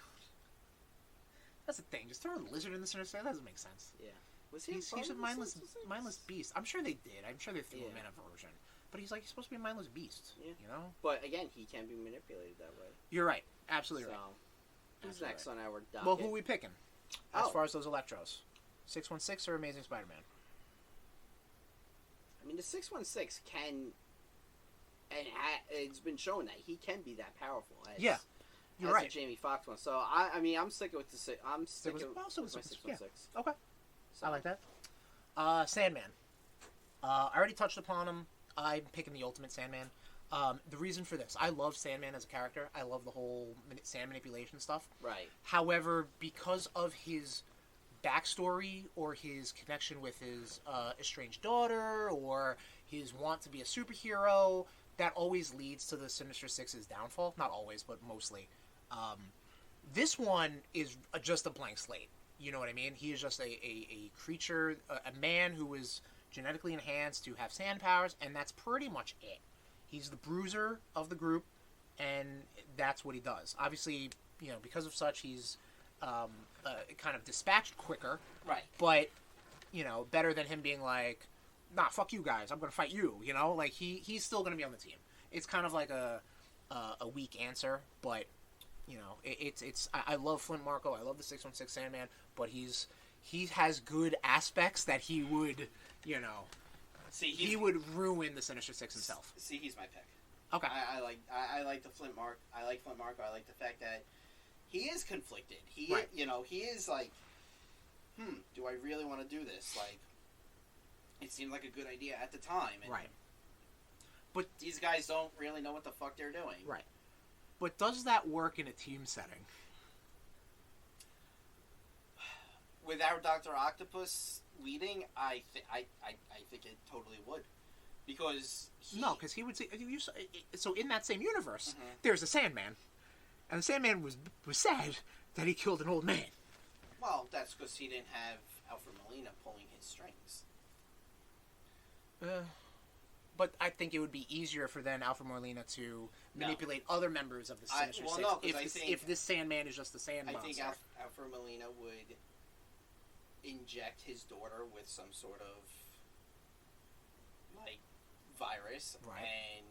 That's the thing. Just throw a lizard in the center. That doesn't make sense. Yeah. He's a mindless beast. I'm sure they did. I'm sure they threw him in a version. But he's supposed to be a mindless beast. Yeah. But again, he can be manipulated that way. You're right. Absolutely right. Who's next on our docket? Well, who are we picking? As far as those Electros. 616 or Amazing Spider-Man? I mean, the 616 can... And it's been shown that he can be that powerful. You're as right. the Jamie Foxx one. So I mean, I'm sticking with the I'm sticking with my 616. Okay. So, I like that. Sandman. I already touched upon him. I'm picking the ultimate Sandman. The reason for this, I love Sandman as a character. I love the whole sand manipulation stuff. Right. However, because of his backstory or his connection with his estranged daughter or his want to be a superhero, that always leads to the Sinister Six's downfall. Not always, but mostly. This one is just a blank slate. You know what I mean? He is just a creature, a man who is genetically enhanced to have sand powers, and that's pretty much it. He's the bruiser of the group, and that's what he does. Obviously, you know, because of such, he's kind of dispatched quicker. Right. But, you know, better than him being like, nah, fuck you guys, I'm going to fight you, you know? Like, he's still going to be on the team. It's kind of like a weak answer, but, you know, I love Flint Marko, I love the 616 Sandman, but he has good aspects that he would, you know, he would ruin the Sinister Six himself. See, he's my pick. Okay. I like the Flint Marko. I like Flint Marko. I like the fact that he is conflicted. Right. You know, he is like, do I really want to do this? Like, it seemed like a good idea at the time. And right. But these guys don't really know what the fuck they're doing. Right. But does that work in a team setting? Without Dr. Octopus leading, I think it totally would. Because because he would say, so in that same universe, there's a Sandman. And the Sandman was sad that he killed an old man. Well, that's because he didn't have Alfred Molina pulling his strings. But I think it would be easier for then Alfred Molina to manipulate other members of the Sinister Six if this Sandman is just the sand monster. I think Alfred Molina would inject his daughter with some sort of like virus, right. And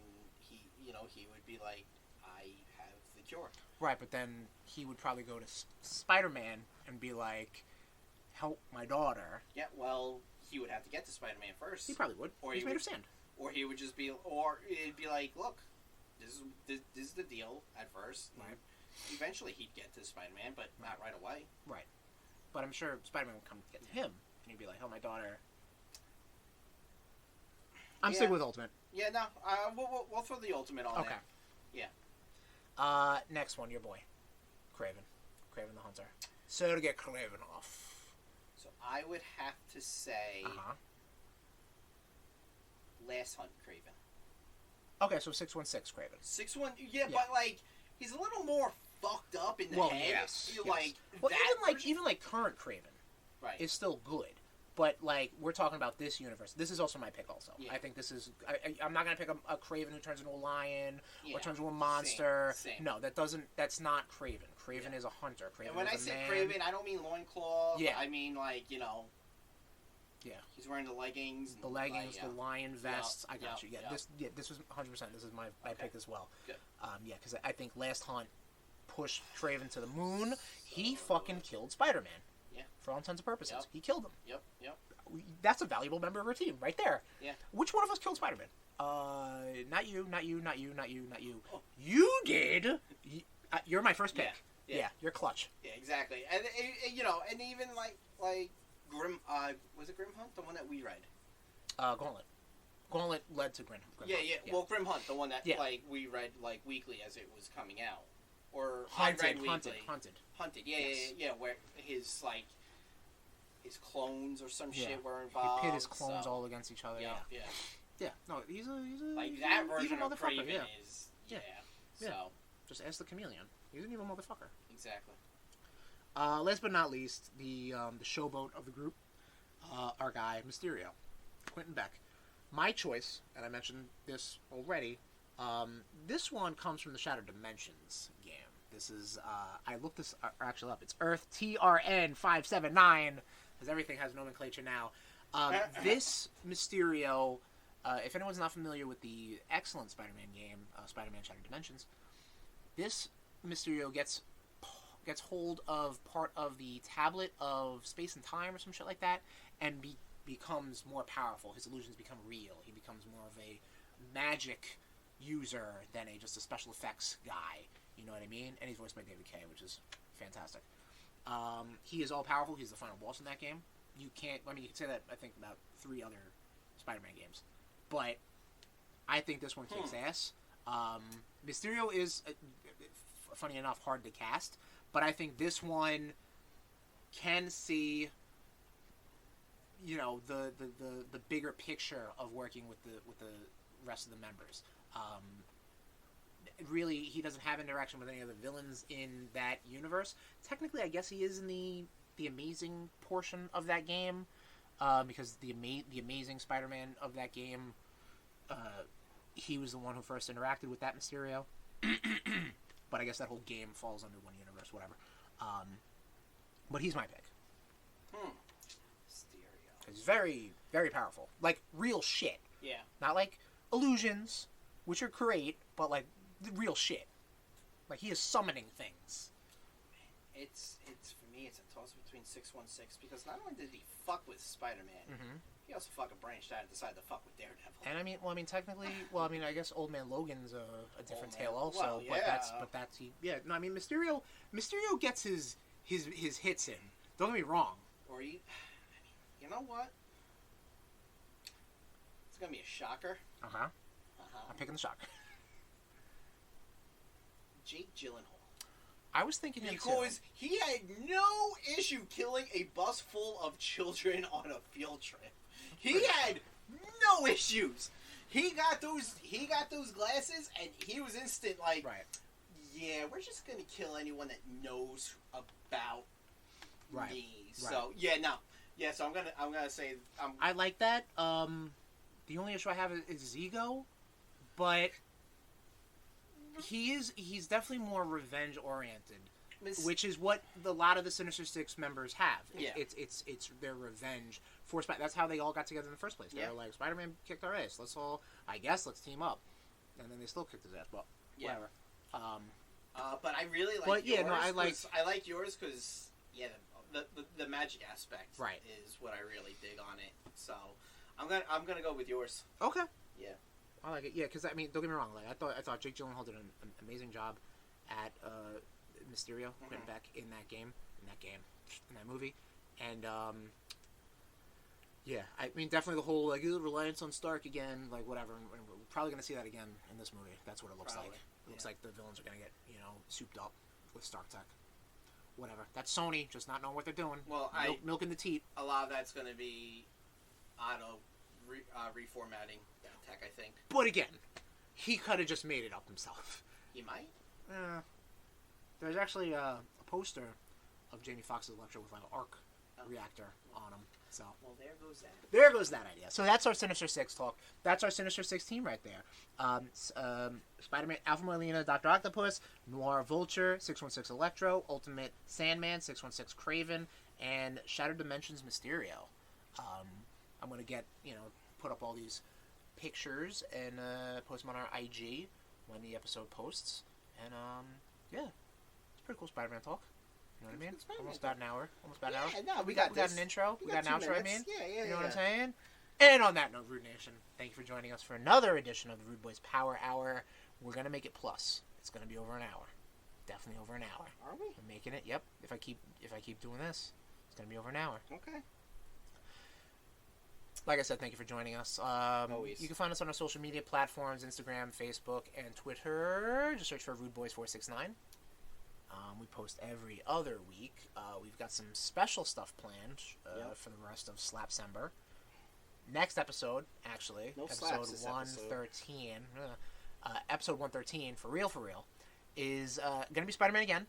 he would be like, I have the cure. Right, but then he would probably go to Spider-Man and be like, help my daughter. Yeah, well, he would have to get to Spider-Man first. He probably would. Or he's made of sand. Or he would just be, or it'd be like, look, this is the deal at first. Right. Eventually he'd get to Spider-Man, but not right away. Right. But I'm sure Spider-Man would come get to him, and he'd be like, help my daughter. I'm sticking with Ultimate. Yeah, no, we'll throw the Ultimate on there. Yeah. Next one, your boy. Kraven. Kraven the Hunter. So to get Kraven off. So I would have to say Last Hunt Kraven. Okay, so 616 Kraven. 6-1, yeah, but like, he's a little more fucked up in the head. Yes. Like, well, even like current Kraven is still good. But, like, we're talking about this universe. This is also my pick, also. Yeah. I think this is... I'm not going to pick a Kraven who turns into a lion or turns into a monster. Same. No, that's not Kraven. Kraven is a hunter. Kraven and when is I a say man. Kraven, I don't mean loincloth. Yeah. I mean, like, you know... Yeah. He's wearing the leggings. The leggings, the lion vests. I got you. Yeah. This was 100%. This is my pick as well. Good. Yeah, because I think Last Hunt pushed Kraven to the moon. He fucking killed Spider-Man. Yeah. For all intents and purposes. Yep. He killed him. Yep. That's a valuable member of our team, right there. Yeah. Which one of us killed Spider-Man? Not you. Oh. You did. You're my first pick. Yeah. You're clutch. Yeah, exactly. And and even like Grim. Was it Grim Hunt, the one that we read? Gauntlet. Gauntlet led to Grim Hunt. Yeah. Well, Grim Hunt, the one that like we read like weekly as it was coming out, or Hunted, I read weekly. Hunted. Yeah. Where his like. His clones or some shit were involved. He pit his clones all against each other. Yeah. No, he's a like that version of motherfucker. Kraven is. So just ask the Chameleon. He's an evil motherfucker. Exactly. Last but not least, the showboat of the group, our guy Mysterio, Quentin Beck. My choice, and I mentioned this already. This one comes from the Shattered Dimensions game. This is I looked this actually up. It's Earth TRN 579. Because everything has nomenclature now. This Mysterio, if anyone's not familiar with the excellent Spider-Man game, Spider-Man Shattered Dimensions, this Mysterio gets hold of part of the tablet of space and time or some shit like that, and becomes more powerful. His illusions become real. He becomes more of a magic user than just a special effects guy. You know what I mean? And he's voiced by David Kaye, which is fantastic. He is all powerful. He's the final boss in that game. You can't. I mean, you can say that I think about 3 other Spider-Man games, but I think this one kicks ass. Mysterio is, funny enough, hard to cast, but I think this one can see, you know, the bigger picture of working with the rest of the members. Really, he doesn't have interaction with any of the villains in that universe. Technically, I guess he is in the Amazing portion of that game, because the Amazing Spider-Man of that game, he was the one who first interacted with that Mysterio. But I guess that whole game falls under one universe, whatever. But he's my pick. Mysterio. It's very, very powerful. Like, real shit. Yeah. Not like illusions, which are great, but like the real shit. Like, he is summoning things. It's for me, it's a toss between 616, because not only did he fuck with Spider-Man, he also fucking branched out and decided to fuck with Daredevil. And technically, I guess Old Man Logan's a different tale also. Well, yeah. But that's Mysterio gets his hits in. Don't get me wrong. Or you know what? It's gonna be a shocker. I'm picking the shocker. Jake Gyllenhaal. I was thinking him too. Because he had no issue killing a bus full of children on a field trip. He had no issues. He got those glasses, and he was instant like, right. Yeah, we're just gonna kill anyone that knows about right. me. Right. So so I'm gonna say I like that. The only issue I have is his ego, but he's definitely more revenge oriented, which is what a lot of the Sinister Six members have. It's their revenge for Spider. That's how they all got together in the first place. They were like, Spider-Man kicked our ass. Let's team up, and then they still kicked his ass. But whatever. But I really like yours. I like yours because the magic aspect right. is what I really dig on it. So I'm gonna go with yours. Okay. Yeah. I like it. Yeah, because don't get me wrong. Like I thought Jake Gyllenhaal did an amazing job at Mysterio, Quentin Beck in that movie, and definitely the whole reliance on Stark again, like whatever. And we're probably gonna see that again in this movie. That's what it looks like. It looks like the villains are gonna get souped up with Stark tech. Whatever. That's Sony just not knowing what they're doing. Well, milking the teat. A lot of that's gonna be reformatting that tech, I think. But again, he could have just made it up himself. He might. There's actually a poster of Jamie Foxx's Electro with an arc reactor on him. So there goes that idea. So that's our Sinister Six talk. That's our Sinister Six team right there. Spider-Man, Alpha Molina, Dr. Octopus, Noir Vulture, 616 Electro, Ultimate Sandman, 616 Craven, and Shattered Dimensions Mysterio. I'm gonna put up all these pictures and post them on our IG when the episode posts. And it's pretty cool Spider-Man talk. You know what I mean? Almost about an hour. No, we got an intro. We got an outro. Minutes. You know what I'm saying? And on that note, Rude Nation, thank you for joining us for another edition of the RudeBoyz Power Hour. We're gonna make it plus. It's gonna be over an hour. Definitely over an hour. Are we? We're making it. Yep. If I keep doing this, it's gonna be over an hour. Okay. Like I said, thank you for joining us. Always. You can find us on our social media platforms, Instagram, Facebook, and Twitter. Just search for RudeBoyz469. We post every other week. We've got some special stuff planned for the rest of Slapsember. Next episode, actually, episode 113. Episode 113, for real, is going to be Spider-Man again.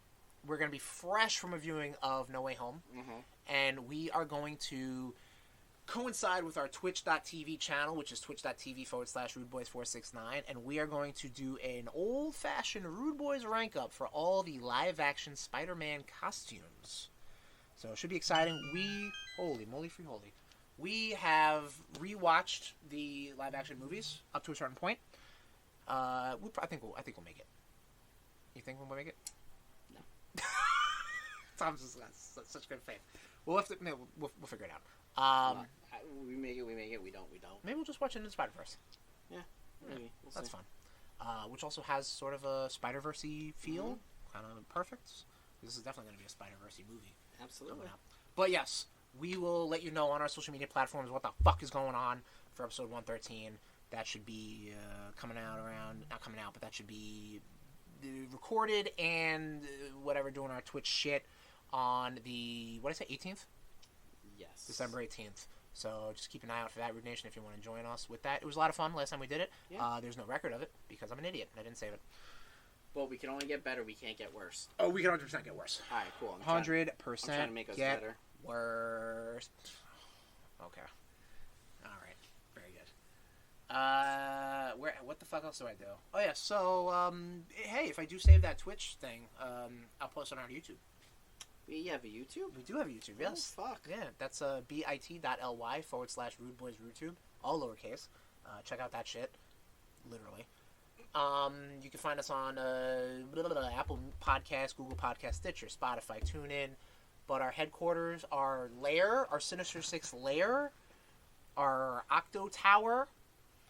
We're going to be fresh from a viewing of No Way Home. And we are going to coincide with our twitch.tv channel, which is twitch.tv/RudeBoyz469, and we are going to do an old-fashioned RudeBoyz rank up for all the live-action Spider-Man costumes. So it should be exciting. Holy moly free holy. We have rewatched the live-action movies up to a certain point. I think we'll make it. You think we'll make it? No. Tom's just got such good faith. We'll figure it out. We make it, we don't. Maybe we'll just watch Into the Spider-Verse. Yeah, maybe. That's fun. which also has sort of a Spider-Verse-y feel, kind of perfect. This is definitely going to be a Spider-Verse-y movie. Absolutely. But yes, we will let you know on our social media platforms what the fuck is going on for episode 113. That should be coming out around, not coming out, but that should be recorded and whatever, doing our Twitch shit on the, what did I say, 18th? Yes. December 18th. So just keep an eye out for that, RudeNation, if you want to join us with that. It was a lot of fun last time we did it. Yeah. There's no record of it because I'm an idiot and I didn't save it. Well, we can only get better. We can't get worse. Oh, we can 100% get worse. All right, cool. 100% I'm trying to make us get better. worse. Okay. All right. Very good. What the fuck else do I do? Oh yeah. So hey, if I do save that Twitch thing, I'll post it on our YouTube. We have a YouTube? We do have a YouTube. Yes. Oh, fuck. Yeah. That's bit.ly/RudeBoyz RudeTube, all lowercase. Check out that shit. Literally. You can find us on Apple Podcasts, Google Podcasts, Stitcher, Spotify, TuneIn. But our headquarters, our lair, our Sinister Six lair, our Octo Tower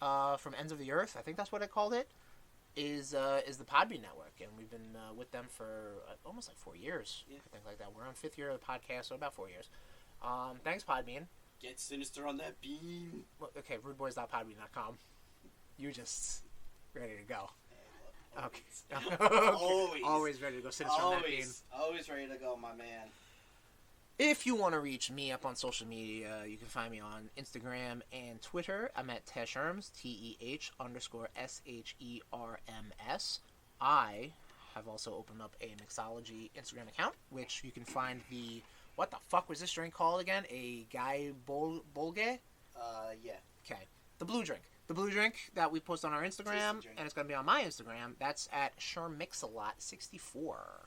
from Ends of the Earth, I think that's what I called it, is the Podbean network, and we've been with them for almost like 4 years. Yeah. I think like that. We're on 5th year of the podcast, so about 4 years. Thanks, Podbean. Get sinister on that beam. Well, okay, rudeboyz.podbean.com. You just ready to go. Okay. Always. Always ready to go. Sinister on that beam. Always ready to go, my man. If you want to reach me up on social media, you can find me on Instagram and Twitter. I'm at Tesherms, TEH_SHERMS. I have also opened up a mixology Instagram account, which you can find the, what the fuck was this drink called again? A Guy Bolge? Yeah. Okay. The blue drink. The blue drink that we post on our Instagram, and it's going to be on my Instagram. That's at SherMixalot64.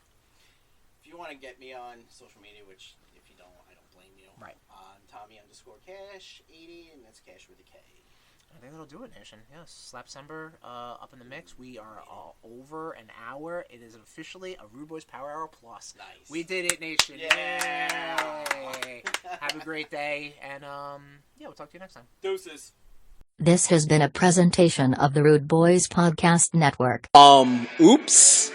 If you want to get me on social media, which if you don't, I don't blame you. Right. On Tommy_Cash80, and that's Cash with a K. I think that'll do it, Nation. Yes, Slapsember up in the mix. We are over an hour. It is officially a RudeBoyz Power Hour Plus. Nice. We did it, Nation. Yeah. Yay. Have a great day, and yeah, we'll talk to you next time. Deuces. This has been a presentation of the RudeBoyz Podcast Network. Oops.